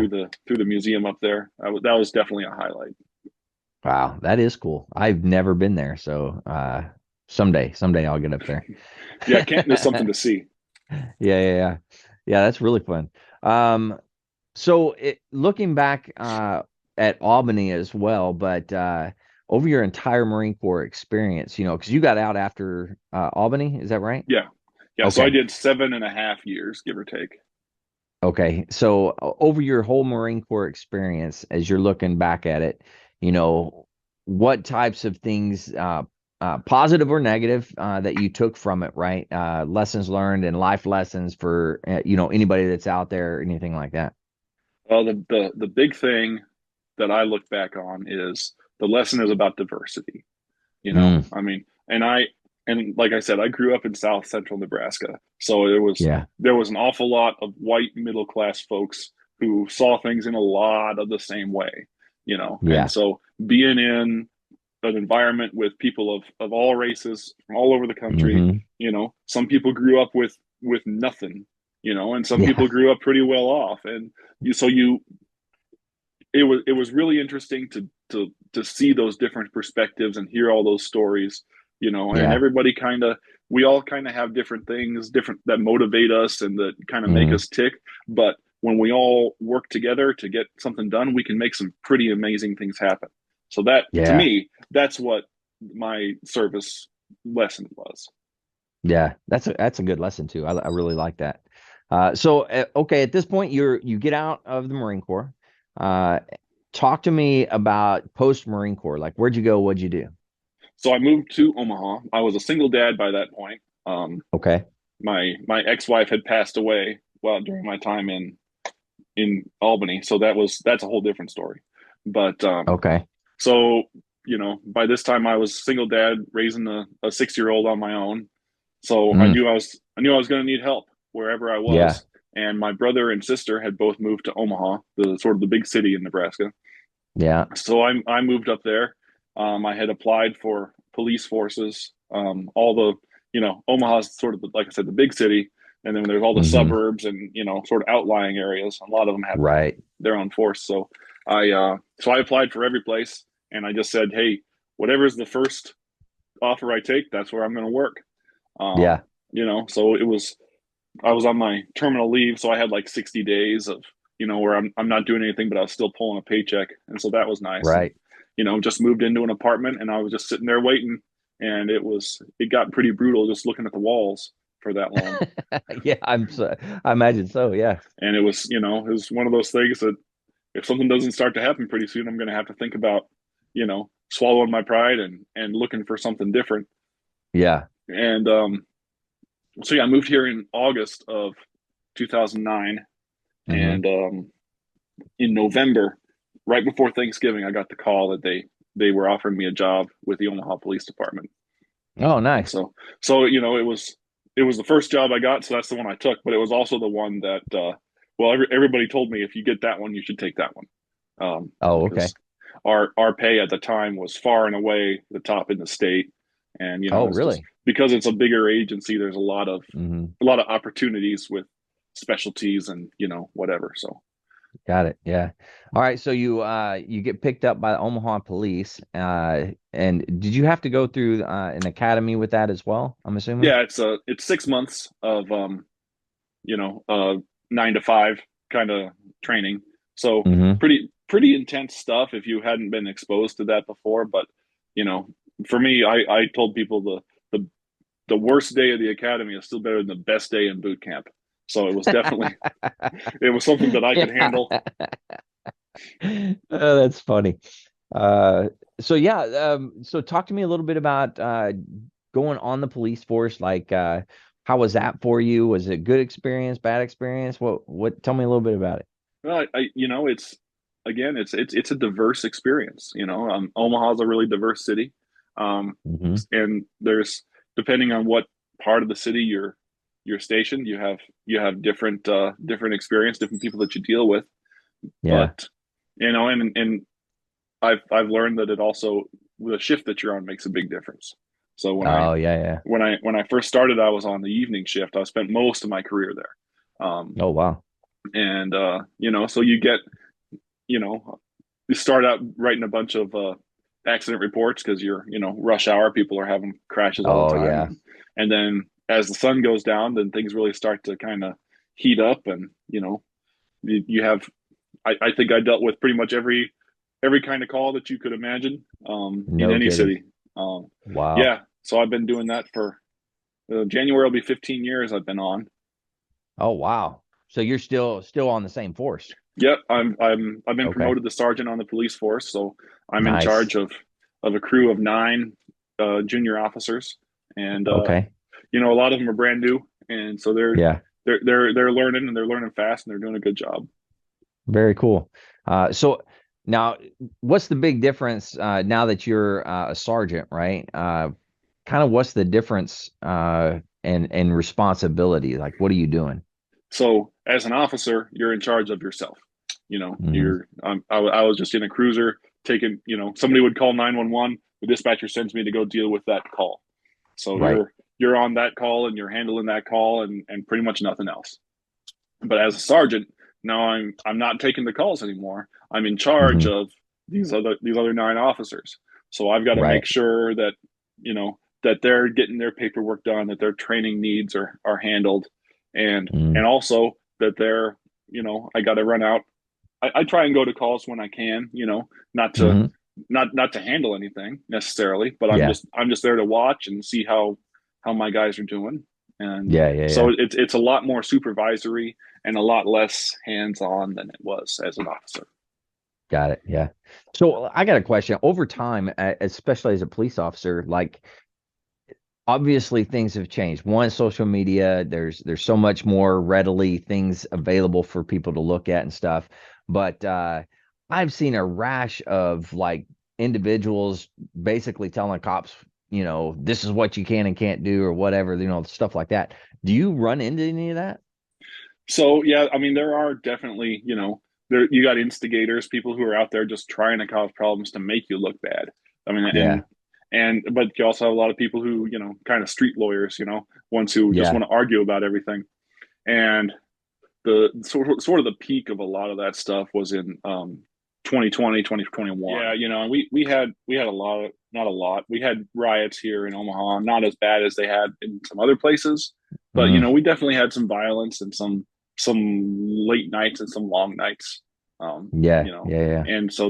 Speaker 3: through the museum up there, that was definitely a highlight.
Speaker 2: Wow, that is cool. I've never been there, so someday I'll get up there.
Speaker 3: Yeah, Canton is something to see.
Speaker 2: Yeah, yeah, yeah. Yeah, that's really fun. Um, looking back at Albany as well, but over your entire Marine Corps experience, you know, because you got out after Albany, is that right?
Speaker 3: Yeah, yeah. So I
Speaker 2: Okay.
Speaker 3: did 7.5 years, give or take.
Speaker 2: Okay. So over your whole Marine Corps experience, as you're looking back at it, you know, what types of things, positive or negative, that you took from it, right? Lessons learned and life lessons for, anybody that's out there, anything like that.
Speaker 3: Well, the big thing that I look back on is the lesson is about diversity.
Speaker 2: Mm,
Speaker 3: I mean, and like I said, I grew up in South Central Nebraska, so
Speaker 2: yeah.
Speaker 3: there was an awful lot of white middle class folks who saw things in a lot of the same way. And
Speaker 2: Yeah.
Speaker 3: so being in an environment with people of all races from all over the country,
Speaker 2: Hmm.
Speaker 3: some people grew up with nothing, and some people
Speaker 2: Yeah.
Speaker 3: grew up pretty well off, and you it was really interesting to see those different perspectives and hear all those stories, and
Speaker 2: Yeah.
Speaker 3: everybody we all kind of have different things different that motivate us and that kind of make
Speaker 2: Hmm.
Speaker 3: us tick, but when we all work together to get something done, we can make some pretty amazing things happen. So that, to
Speaker 2: Yeah.
Speaker 3: me, that's what my service lesson was.
Speaker 2: Yeah. That's a good lesson too. I really like that. Okay, at this point, you get out of the Marine Corps. Uh, Talk to me about post Marine Corps. Like, where'd you go? What'd you do?
Speaker 3: So I moved to Omaha. I was a single dad by that point.
Speaker 2: Okay.
Speaker 3: My ex-wife had passed away while during my time in Albany, so that's a whole different story. But
Speaker 2: Okay.
Speaker 3: so by this time I was a single dad raising a 6 year old on my own. So I
Speaker 2: Mm,
Speaker 3: knew I was going to need help wherever I
Speaker 2: yeah.
Speaker 3: was. And my brother and sister had both moved to Omaha, the sort of the big city in Nebraska.
Speaker 2: Yeah.
Speaker 3: So I moved up there. I had applied for police forces. All the Omaha's sort of like I said, the big city, and then there's all the
Speaker 2: Hmm.
Speaker 3: suburbs and sort of outlying areas. A lot of them have
Speaker 2: Right.
Speaker 3: their own force. So I applied for every place, and I just said, hey, whatever's the first offer I take, that's where I'm going to work. Um,
Speaker 2: Yeah.
Speaker 3: so I was on my terminal leave, so I had like 60 days of where I'm not doing anything, but I was still pulling a paycheck. And so that was nice. And,
Speaker 2: Right.
Speaker 3: just moved into an apartment and I was just sitting there waiting. And it got pretty brutal just looking at the walls for that long.
Speaker 2: Yeah, I imagine so. Yeah.
Speaker 3: And it was one of those things that if something doesn't start to happen pretty soon, I'm going to have to think about, swallowing my pride and looking for something different.
Speaker 2: Yeah.
Speaker 3: And so yeah, I moved here in August of 2009,
Speaker 2: Hmm.
Speaker 3: and in November, right before Thanksgiving, I got the call that they were offering me a job with the Omaha Police Department.
Speaker 2: Oh,
Speaker 3: And
Speaker 2: nice.
Speaker 3: so it was the first job I got, so that's the one I took. But it was also the one that everybody told me if you get that one, you should take that one,
Speaker 2: Oh, okay.
Speaker 3: because our pay at the time was far and away the top in the state, and
Speaker 2: Oh,
Speaker 3: it's just
Speaker 2: really?
Speaker 3: because it's a bigger agency. There's
Speaker 2: Hmm.
Speaker 3: a lot of opportunities with specialties and whatever. So
Speaker 2: Got it. Yeah. All right. So you get picked up by the Omaha police. And did you have to go through an academy with that as well? I'm assuming.
Speaker 3: yeah, it's 6 months of 9 to 5 kind of training. So
Speaker 2: Hmm.
Speaker 3: pretty intense stuff if you hadn't been exposed to that before. But you know, for me, I told people the the worst day of the academy is still better than the best day in boot camp. So it was something that I could handle.
Speaker 2: Yeah. Oh, that's funny. Uh, so yeah, so talk to me a little bit about going on the police force. Like, how was that for you? Was it good experience, bad experience? Tell me a little bit about it.
Speaker 3: Well, it's again, it's a diverse experience. Omaha's a really diverse city,
Speaker 2: Hmm.
Speaker 3: and there's depending on what part of the city you're stationed, you have different experience, different people that you deal with.
Speaker 2: Yeah.
Speaker 3: But and I've learned that it also the shift that you're on makes a big difference. So
Speaker 2: Oh, yeah, yeah.
Speaker 3: when I first started, I was on the evening shift. I spent most of my career there,
Speaker 2: Oh, wow.
Speaker 3: and so you start out writing a bunch of accident reports because rush hour. People are having crashes all the
Speaker 2: Oh,
Speaker 3: time,
Speaker 2: yeah.
Speaker 3: and then as the sun goes down, then things really start to kind of heat up, and you have. I think I dealt with pretty much every kind of call that you could imagine in
Speaker 2: No
Speaker 3: any
Speaker 2: kidding.
Speaker 3: city.
Speaker 2: Wow.
Speaker 3: Yeah, so I've been doing that for January will be 15 years I've been on.
Speaker 2: Oh, wow. So you're still on the same force.
Speaker 3: Yep, I've been
Speaker 2: Okay.
Speaker 3: promoted to sergeant on the police force, so I'm in
Speaker 2: Nice.
Speaker 3: charge of a crew of 9 junior officers, and
Speaker 2: Okay.
Speaker 3: a lot of them are brand new, and so
Speaker 2: Yeah.
Speaker 3: they're learning and they're learning fast and they're doing a good job.
Speaker 2: Very cool. So now, what's the big difference now that you're a sergeant, right? Kind of what's the difference in responsibility? Like, what are you doing?
Speaker 3: So as an officer, you're in charge of yourself.
Speaker 2: Hmm.
Speaker 3: I was just in a cruiser taking, somebody would call 911. The dispatcher sends me to go deal with that call. So
Speaker 2: Right.
Speaker 3: you're on that call and you're handling that call and pretty much nothing else. But as a sergeant, now I'm not taking the calls anymore. I'm in charge
Speaker 2: Hmm.
Speaker 3: of these other 9 officers. So I've got to make
Speaker 2: Right.
Speaker 3: sure that you know that they're getting their paperwork done, that their training needs are handled, and
Speaker 2: Mm.
Speaker 3: also that I got to run out. I try and go to calls when I can, not to
Speaker 2: Hmm.
Speaker 3: not to handle anything necessarily, but I'm
Speaker 2: Yeah.
Speaker 3: just there to watch and see how my guys are doing. And
Speaker 2: Yeah. Yeah.
Speaker 3: so
Speaker 2: Yeah.
Speaker 3: it's a lot more supervisory and a lot less hands-on than it was as an officer.
Speaker 2: Got it. Yeah. So I got a question. Over time, especially as a police officer, like obviously things have changed. One, social media, there's so much more readily things available for people to look at and stuff. But I've seen a rash of like individuals basically telling cops, this is what you can and can't do or whatever, stuff like that. Do you run into any of that?
Speaker 3: So yeah, I mean there are definitely, there you got instigators, people who are out there just trying to cause problems to make you look bad. I mean,
Speaker 2: Yeah.
Speaker 3: and but you also have a lot of people who, kind of street lawyers, ones who just
Speaker 2: Yeah.
Speaker 3: want to argue about everything. And the sort of the peak of a lot of that stuff was in 2020, 2021. Yeah, and we had a lot of, not a lot. We had riots here in Omaha, not as bad as they had in some other places, but
Speaker 2: Mm.
Speaker 3: we definitely had some violence and some late nights and some long nights.
Speaker 2: Yeah,
Speaker 3: You know,
Speaker 2: yeah, yeah,
Speaker 3: and so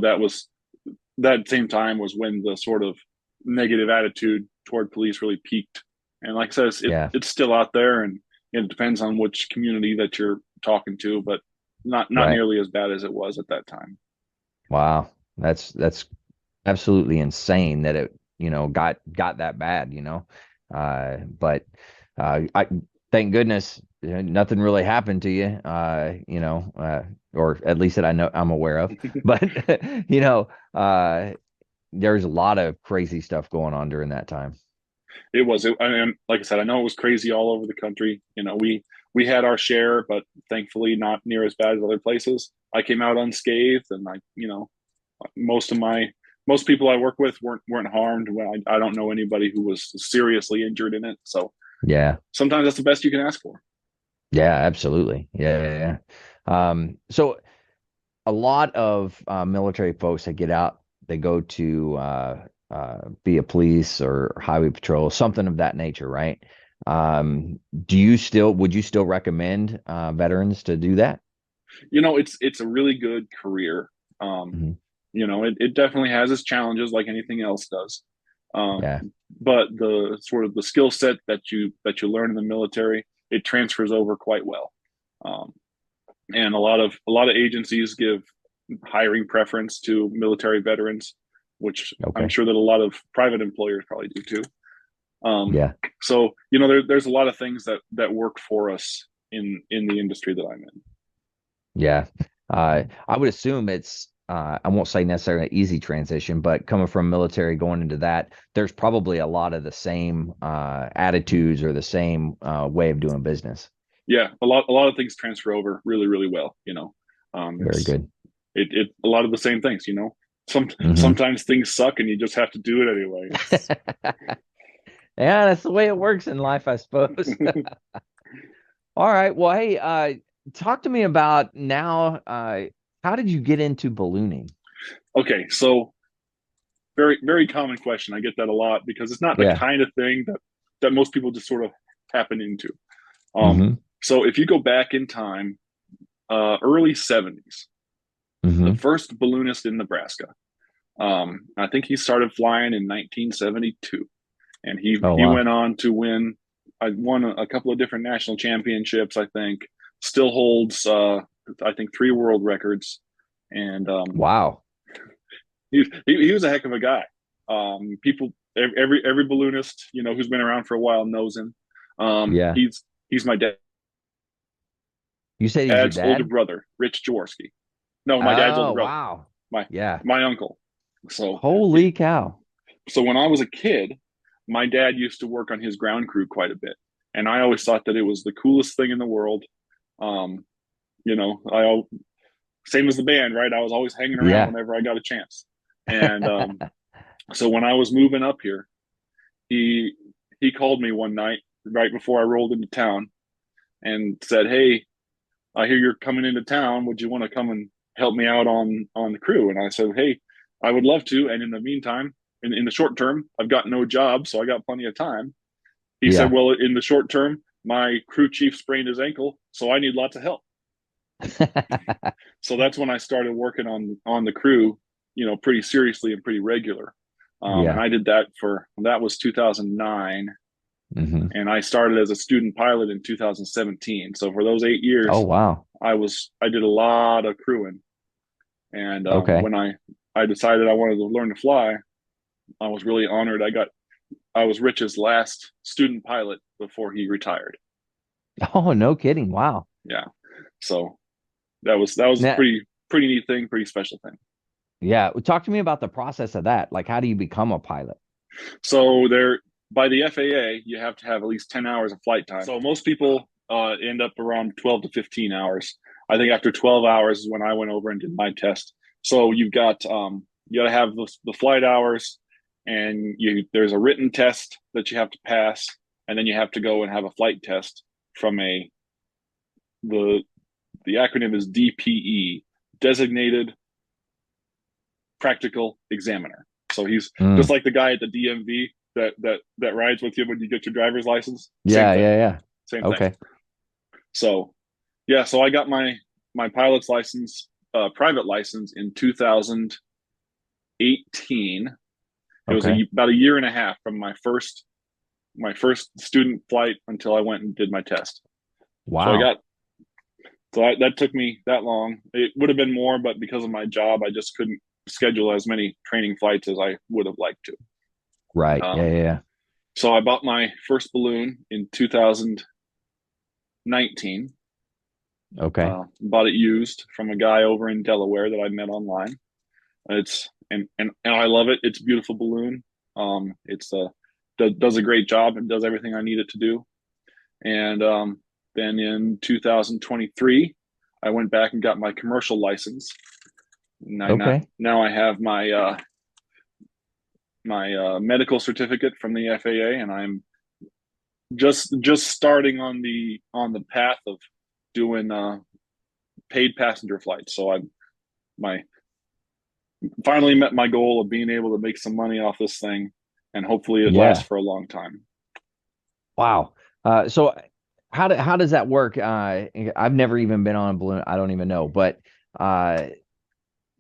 Speaker 3: that same time was when the sort of negative attitude toward police really peaked. And like I said,
Speaker 2: yeah.
Speaker 3: it's still out there, and it depends on which community that you're talking to, but not
Speaker 2: Right.
Speaker 3: nearly as bad as it was at that time.
Speaker 2: Wow. That's absolutely insane that it, got that bad, but I thank goodness nothing really happened to you, or at least that I know I'm aware of. But there's a lot of crazy stuff going on during that time.
Speaker 3: It was, and like I said, I know it was crazy all over the country. You know, we had our share, but thankfully not near as bad as other places. I came out unscathed, and most of my most people I work with weren't harmed. Well, I don't know anybody who was seriously injured in it. So
Speaker 2: Yeah.
Speaker 3: sometimes that's the best you can ask for.
Speaker 2: Yeah, absolutely. Yeah, yeah, yeah. So a lot of military folks that get out, they go to be a police or highway patrol, something of that nature, right? Would you still recommend veterans to do that?
Speaker 3: It's a really good career. Um,
Speaker 2: Hmm.
Speaker 3: it definitely has its challenges, like anything else does. Um,
Speaker 2: Yeah,
Speaker 3: but the sort of the skill set that you learn in the military, it transfers over quite well. Um, and a lot of agencies give hiring preference to military veterans, which I'm
Speaker 2: okay.
Speaker 3: sure that a lot of private employers probably do too. Um,
Speaker 2: Yeah,
Speaker 3: so there's a lot of things that work for us in the industry that I'm in.
Speaker 2: yeah. I would assume it's I won't say necessarily an easy transition, but coming from military going into that, there's probably a lot of the same attitudes or the same way of doing business.
Speaker 3: Yeah, a lot of things transfer over really really well.
Speaker 2: Very
Speaker 3: It's
Speaker 2: good.
Speaker 3: it a lot of the same things.
Speaker 2: Hmm.
Speaker 3: Sometimes things suck and you just have to do it anyway.
Speaker 2: Yeah, that's the way it works in life, I suppose. All right. Well, hey, talk to me about now. How did you get into ballooning?
Speaker 3: Okay, so very very common question. I get that a lot because it's not the
Speaker 2: Yeah.
Speaker 3: kind of thing that most people just sort of happen into. Um,
Speaker 2: Hmm.
Speaker 3: so if you go back in time, early '70s, the
Speaker 2: Hmm.
Speaker 3: first balloonist in Nebraska. I think he started flying in 1972, and he
Speaker 2: Oh,
Speaker 3: he
Speaker 2: wow.
Speaker 3: went on to win. I won a couple of different national championships. I think still holds. I think 3 world records, and
Speaker 2: Wow.
Speaker 3: he was a heck of a guy. People, every balloonist who's been around for a while knows him.
Speaker 2: Yeah.
Speaker 3: He's my
Speaker 2: You said he's your
Speaker 3: dad's older
Speaker 2: dad?
Speaker 3: brother, Rich Jaworski. No, my dad's older
Speaker 2: Oh,
Speaker 3: brother,
Speaker 2: wow.
Speaker 3: my
Speaker 2: Yeah.
Speaker 3: my uncle. So
Speaker 2: Holy cow.
Speaker 3: so when I was a kid, my dad used to work on his ground crew quite a bit, and I always thought that it was the coolest thing in the world. Um, I same as the band, right? I was always hanging around
Speaker 2: Yeah.
Speaker 3: whenever I got a chance, and so when I was moving up here, he he called me one night right before I rolled into town and said, "Hey, I hear you're coming into town. Would you want to come and help me out on the crew?" And I said, "Hey, I would love to. And in the meantime, in the short term, I've got no job, so I got plenty of time." He said,
Speaker 2: Yeah.
Speaker 3: "Well, in the short term, my crew chief sprained his ankle, so I need lots of help." So that's when I started working on the crew, pretty seriously and pretty regular. And
Speaker 2: Yeah.
Speaker 3: I did that was 2009,
Speaker 2: Hmm.
Speaker 3: and I started as a student pilot in 2017. So for those eight
Speaker 2: Oh,
Speaker 3: years,
Speaker 2: wow.
Speaker 3: I did a lot of crewing. And
Speaker 2: Okay.
Speaker 3: when I decided I wanted to learn to fly, I was really honored. I was Rich's last student pilot before he retired.
Speaker 2: Oh, no kidding. Wow.
Speaker 3: Yeah, so that was a
Speaker 2: Now,
Speaker 3: pretty neat thing, pretty special thing.
Speaker 2: yeah. Talk to me about the process of that. Like, how do you become a pilot?
Speaker 3: So there, by the FAA, you have to have at least 10 hours of flight time. So most people end up around 12 to 15 hours. I think after 12 hours is when I went over and did my test. So you got to have the flight hours, and there's a written test that you have to pass, and then you have to go and have a flight test from the the acronym is DPE, Designated Practical Examiner. So he's just
Speaker 2: Mm.
Speaker 3: like the guy at the DMV that rides with you when you get your driver's license. Same
Speaker 2: Yeah.
Speaker 3: thing.
Speaker 2: Yeah. Yeah.
Speaker 3: Same thing.
Speaker 2: Okay.
Speaker 3: So Yeah, so I got my pilot's license, private license in 2018. It was
Speaker 2: Okay.
Speaker 3: about a year and a half from my first student flight until I went and did my test. So I
Speaker 2: Wow.
Speaker 3: got that took me that long. It would have been more, but because of my job, I just couldn't schedule as many training flights as I would have liked to.
Speaker 2: Right. Yeah.
Speaker 3: Um,
Speaker 2: Yeah. Yeah.
Speaker 3: so I bought my first balloon in 2019.
Speaker 2: Okay.
Speaker 3: Bought it used from a guy over in Delaware that I met online. It's and I love it. It's a beautiful balloon. It's does a great job and does everything I need it to do. And then in 2023, I went back and got my commercial license.
Speaker 2: Okay.
Speaker 3: Now I have my medical certificate from the FAA, and I'm just starting on the path of doing paid passenger flights. So I'm my finally met my goal of being able to make some money off this thing, and hopefully it lasts
Speaker 2: Yeah.
Speaker 3: for a long time.
Speaker 2: Wow. So how does that work? I've never even been on a balloon. I don't even know. But uh,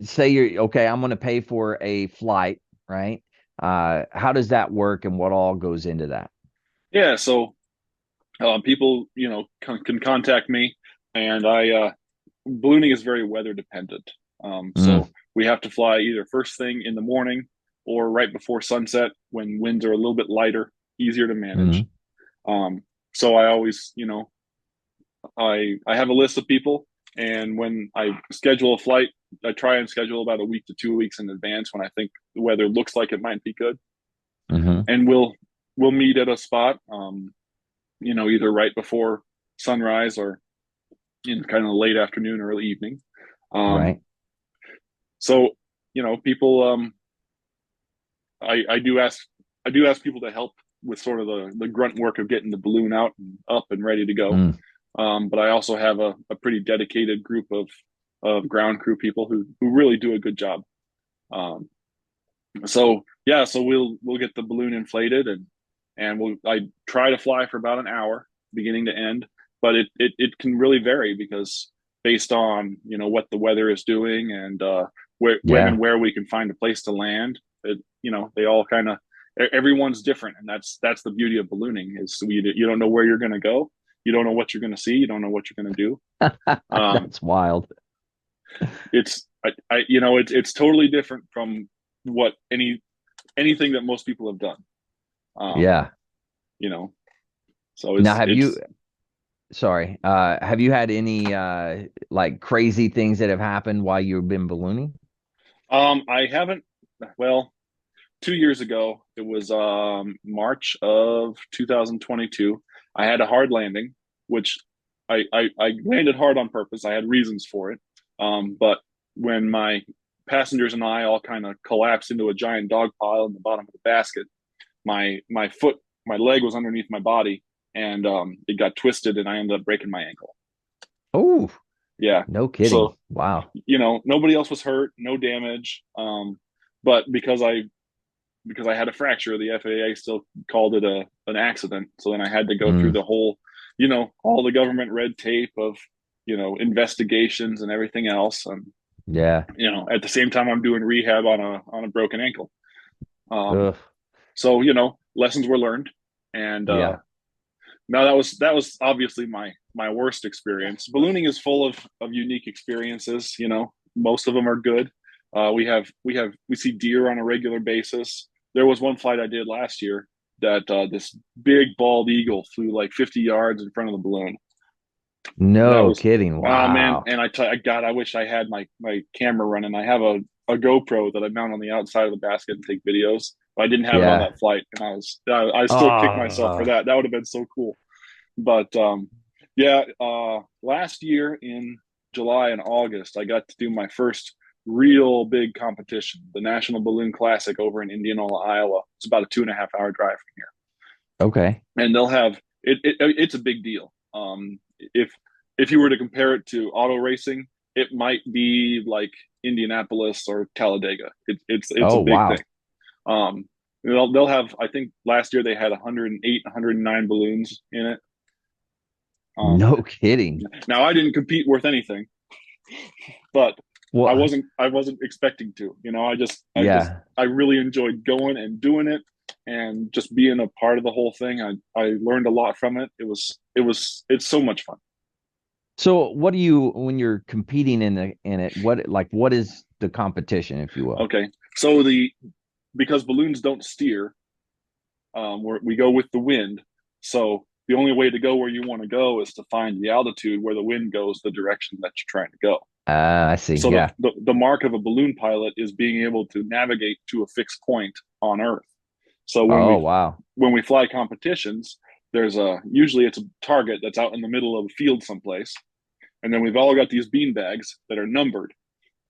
Speaker 2: say you're okay. I'm going to pay for a flight, right? How does that work, and what all goes into that?
Speaker 3: Yeah, so people, can contact me, and ballooning is very weather dependent.
Speaker 2: Mm,
Speaker 3: So we have to fly either first thing in the morning or right before sunset when winds are a little bit lighter, easier to manage.
Speaker 2: mm,
Speaker 3: Um, so I always, I have a list of people, and when I schedule a flight, I try and schedule about a week to 2 weeks in advance when I think the weather looks like it might be good,
Speaker 2: mm-hmm.
Speaker 3: and we'll meet at a spot, either right before sunrise or in kind of late afternoon, early evening. Um,
Speaker 2: Right.
Speaker 3: so people, I do ask people to help with sort of the grunt work of getting the balloon out and up and ready to go.
Speaker 2: Mm,
Speaker 3: But I also have a pretty dedicated group of ground crew people who really do a good job. Um, so yeah, so we'll get the balloon inflated, and I try to fly for about an hour, beginning to end, but it can really vary because based on what the weather is doing and when and
Speaker 2: yeah.
Speaker 3: where we can find a place to land. They all kind of everyone's different, and that's the beauty of ballooning is you don't know where you're going to go, you don't know what you're going to see, you don't know what you're going to do. Um,
Speaker 2: That's wild.
Speaker 3: it's totally different from what anything that most people have done. Um,
Speaker 2: Yeah.
Speaker 3: you know, so
Speaker 2: Now,
Speaker 3: it's
Speaker 2: sorry, have you had any like crazy things that have happened while you've been ballooning?
Speaker 3: I haven't. Well, 2 years ago, it was March of 2022. I had a hard landing, which I landed hard on purpose. I had reasons for it. But when my passengers and I all kind of collapsed into a giant dog pile in the bottom of the basket, my leg was underneath my body, and it got twisted, and I ended up breaking my ankle.
Speaker 2: Oh,
Speaker 3: Yeah.
Speaker 2: no kidding.
Speaker 3: So,
Speaker 2: Wow.
Speaker 3: nobody else was hurt, no damage. But because I had a fracture, the FAA still called it an accident. So then I had to go through
Speaker 2: Mm,
Speaker 3: the whole, all the government red tape of, investigations and everything else. And,
Speaker 2: yeah.
Speaker 3: at the same time, I'm doing rehab on a broken ankle. Um,
Speaker 2: Ugh.
Speaker 3: so, lessons were learned. And
Speaker 2: Yeah.
Speaker 3: now that was obviously my worst experience. Ballooning is full of unique experiences. Most of them are good. We see deer on a regular basis. There was one flight I did last year that this big bald eagle flew like 50 yards in front of the balloon. That
Speaker 2: No
Speaker 3: was,
Speaker 2: kidding.
Speaker 3: oh man.
Speaker 2: Wow.
Speaker 3: And God, I wish I had my camera running. I have a GoPro that I mount on the outside of the basket and take videos. But I didn't have it on
Speaker 2: Yeah.
Speaker 3: that flight, and I still kick myself for
Speaker 2: Ah,
Speaker 3: that. That would have been so cool. But yeah, last year in July and August, I got to do my first real big competition, the National Balloon Classic over in Indianola, Iowa. It's about a 2.5 hour drive from here,
Speaker 2: okay.
Speaker 3: and they'll have it's a big deal. If you were to compare it to auto racing, it might be like Indianapolis or Talladega. It's a
Speaker 2: Oh,
Speaker 3: big thing.
Speaker 2: wow.
Speaker 3: Um, they'll have, I think last year they had 108, 109 balloons in it.
Speaker 2: No kidding.
Speaker 3: Now I didn't compete worth anything, but I
Speaker 2: Well,
Speaker 3: wasn't expecting to.
Speaker 2: yeah.
Speaker 3: I really enjoyed going and doing it and just being a part of the whole thing. I learned a lot from it. It's so much fun.
Speaker 2: So what do you, when you're competing in it, what is the competition, if you will?
Speaker 3: Okay. So because balloons don't steer, we go with the wind. So the only way to go where you want to go is to find the altitude where the wind goes the direction that you're trying to go.
Speaker 2: I see.
Speaker 3: So
Speaker 2: Yeah.
Speaker 3: the mark of a balloon pilot is being able to navigate to a fixed point on Earth. So
Speaker 2: Oh, wow.
Speaker 3: when we fly competitions, there's usually it's a target that's out in the middle of a field someplace, and then we've all got these bean bags that are numbered.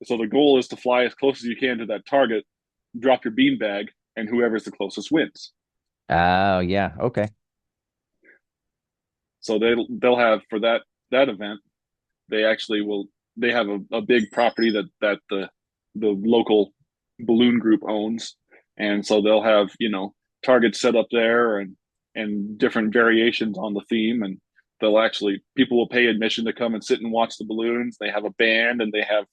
Speaker 3: So the goal is to fly as close as you can to that target, drop your bean bag, and whoever's the closest wins.
Speaker 2: Oh, yeah. Okay.
Speaker 3: So they'll have for that event, they actually will they have a big property that the local balloon group owns, and so they'll have targets set up there and different variations on the theme, and they'll actually people will pay admission to come and sit and watch the balloons. They have a band and they have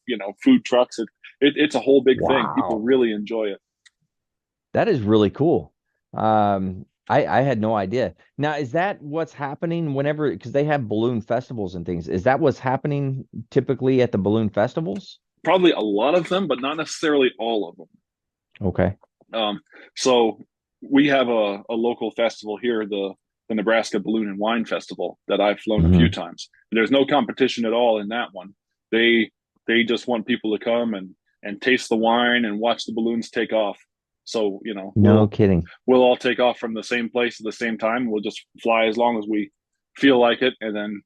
Speaker 3: food trucks. It's a whole big thing. People
Speaker 2: Wow.
Speaker 3: really enjoy it.
Speaker 2: That is really cool. I had no idea. Now, is that what's happening whenever, because they have balloon festivals and things, is that what's happening typically at the balloon festivals?
Speaker 3: Probably a lot of them, but not necessarily all of them.
Speaker 2: Okay.
Speaker 3: So we have a local festival here, the Nebraska Balloon and Wine Festival, that I've flown a few
Speaker 2: Hmm.
Speaker 3: times. There's no competition at all in that one. They just want people to come and taste the wine and watch the balloons take off. So
Speaker 2: No kidding.
Speaker 3: we'll all take off from the same place at the same time. We'll just fly as long as we feel like it, and then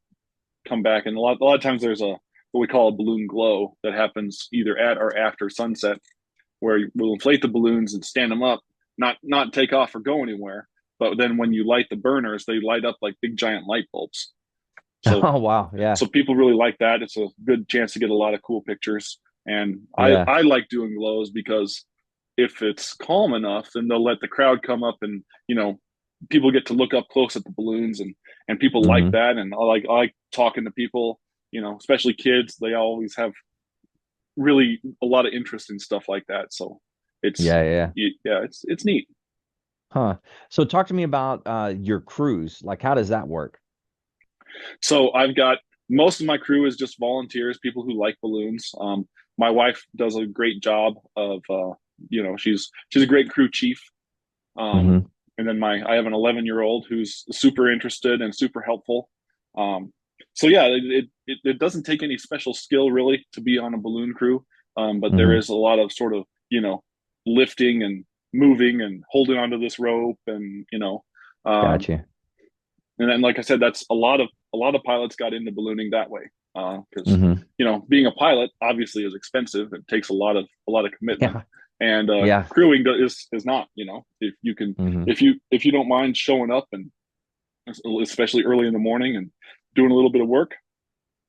Speaker 3: come back. And a lot of times there's a what we call a balloon glow that happens either at or after sunset, where we'll inflate the balloons and stand them up, not take off or go anywhere. But then when you light the burners, they light up like big giant light bulbs. So
Speaker 2: Oh, wow. Yeah.
Speaker 3: so people really like that. It's a good chance to get a lot of cool pictures. And
Speaker 2: Yeah.
Speaker 3: I like doing glows because if it's calm enough, then they'll let the crowd come up and people get to look up close at the balloons, and people like
Speaker 2: Hmm.
Speaker 3: that. And I like talking to people, especially kids. They always have really a lot of interest in stuff like that. So it's
Speaker 2: Yeah. Yeah.
Speaker 3: yeah, it's neat.
Speaker 2: Huh. So talk to me about your cruise. Like, how does that work?
Speaker 3: So I've got most of my crew is just volunteers, people who like balloons. My wife does a great job of she's a great crew chief. Um,
Speaker 2: Hmm.
Speaker 3: and then I have an 11-year-old who's super interested and super helpful. Um, so yeah, it doesn't take any special skill really to be on a balloon crew. But there
Speaker 2: Hmm.
Speaker 3: is a lot of sort of lifting and moving and holding onto this rope, and um,
Speaker 2: Gotcha.
Speaker 3: and then like I said, that's a lot of pilots got into ballooning that way, because
Speaker 2: Hmm.
Speaker 3: being a pilot obviously is expensive. It takes a lot of commitment,
Speaker 2: Yeah.
Speaker 3: and
Speaker 2: Yeah.
Speaker 3: crewing is not. If you can,
Speaker 2: Hmm.
Speaker 3: if you don't mind showing up, and especially early in the morning and doing a little bit of work,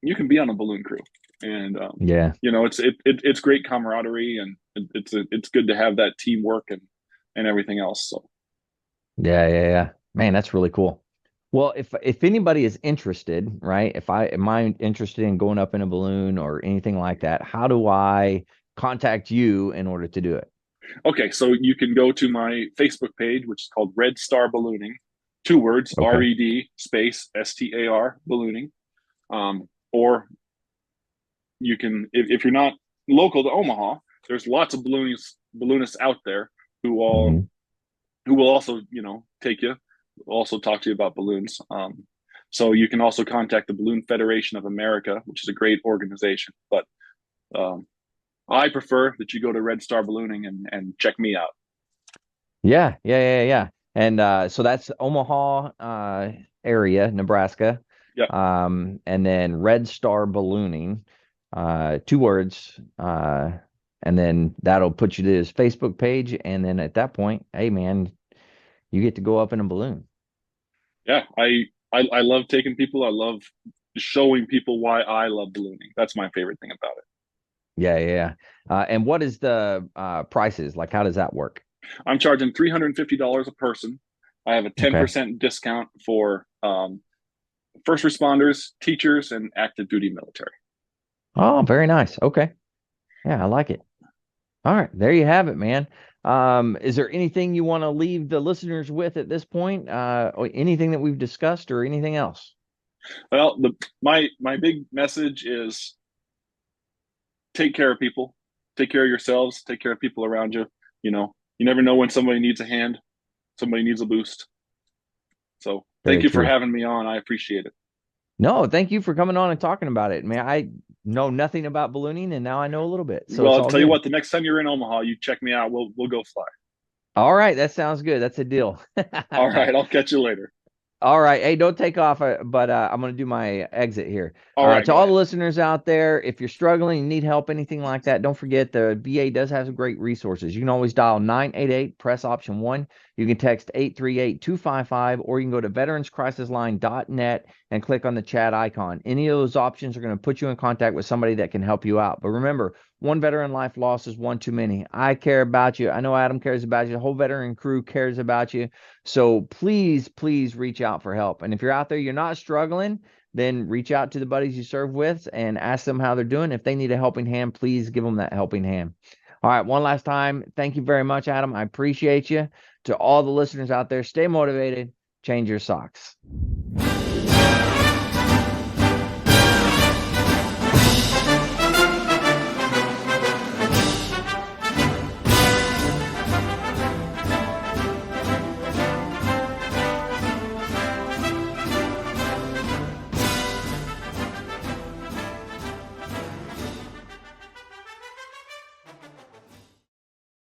Speaker 3: you can be on a balloon crew. And
Speaker 2: Yeah.
Speaker 3: it's great camaraderie, and it's good to have that teamwork and everything else. So
Speaker 2: Yeah. Yeah. Yeah. Man, that's really cool. Well, if anybody is interested, right? If I am I interested in going up in a balloon or anything like that, how do I contact you in order to do it?
Speaker 3: okay, so you can go to my Facebook page, which is called Red Star Ballooning, two words,
Speaker 2: Okay.
Speaker 3: RED space STAR ballooning. Or you can, if you're not local to Omaha, there's lots of balloonists out there who all
Speaker 2: Hmm.
Speaker 3: who will also take you, also talk to you about balloons. So you can also contact the Balloon Federation of America, which is a great organization. But um, I prefer that you go to Red Star Ballooning and check me out.
Speaker 2: Yeah. Yeah. Yeah. Yeah. And so that's Omaha area, Nebraska.
Speaker 3: Yeah,
Speaker 2: And then Red Star Ballooning, two words. And then that'll put you to his Facebook page. And then at that point, hey man, you get to go up in a balloon.
Speaker 3: yeah. I love taking people. I love showing people why I love ballooning. That's my favorite thing about it.
Speaker 2: Yeah, yeah. Yeah. And what is the prices? Like, how does that work?
Speaker 3: I'm charging $350 a person. I have a
Speaker 2: Okay.
Speaker 3: 10% discount for first responders, teachers, and active duty military.
Speaker 2: Oh, very nice. Okay. Yeah, I like it. All right, there you have it, man. Is there anything you want to leave the listeners with at this point? Or anything that we've discussed or anything else?
Speaker 3: Well, my big message is take care of people, take care of yourselves, take care of people around you. You never know when somebody needs a hand, somebody needs a boost. So thank
Speaker 2: Very
Speaker 3: you for
Speaker 2: true.
Speaker 3: having me on. I appreciate it.
Speaker 2: No, thank you for coming on and talking about it. Man, I know nothing about ballooning and now I know a little bit. So
Speaker 3: Well,
Speaker 2: it's
Speaker 3: I'll
Speaker 2: all
Speaker 3: tell you
Speaker 2: good.
Speaker 3: what, the next time you're in Omaha, you check me out. We'll go fly.
Speaker 2: All right, that sounds good. That's a deal.
Speaker 3: All right, I'll catch you later.
Speaker 2: All right. Hey, don't take off, but I'm going to do my exit here.
Speaker 3: All right,
Speaker 2: To
Speaker 3: go
Speaker 2: all the
Speaker 3: ahead.
Speaker 2: listeners out there, if you're struggling, you need help, anything like that, don't forget the VA does have some great resources. You can always dial 988, press option 1. You can text 838-255, or you can go to veteranscrisisline.net and click on the chat icon. Any of those options are going to put you in contact with somebody that can help you out. But remember, one veteran life lost is one too many. I care about you. I know Adam cares about you. The whole veteran crew cares about you. So please, please reach out for help. And if you're out there, you're not struggling, then reach out to the buddies you serve with and ask them how they're doing. If they need a helping hand, please give them that helping hand. All right, one last time. Thank you very much, Adam. I appreciate you. To all the listeners out there, stay motivated, change your socks.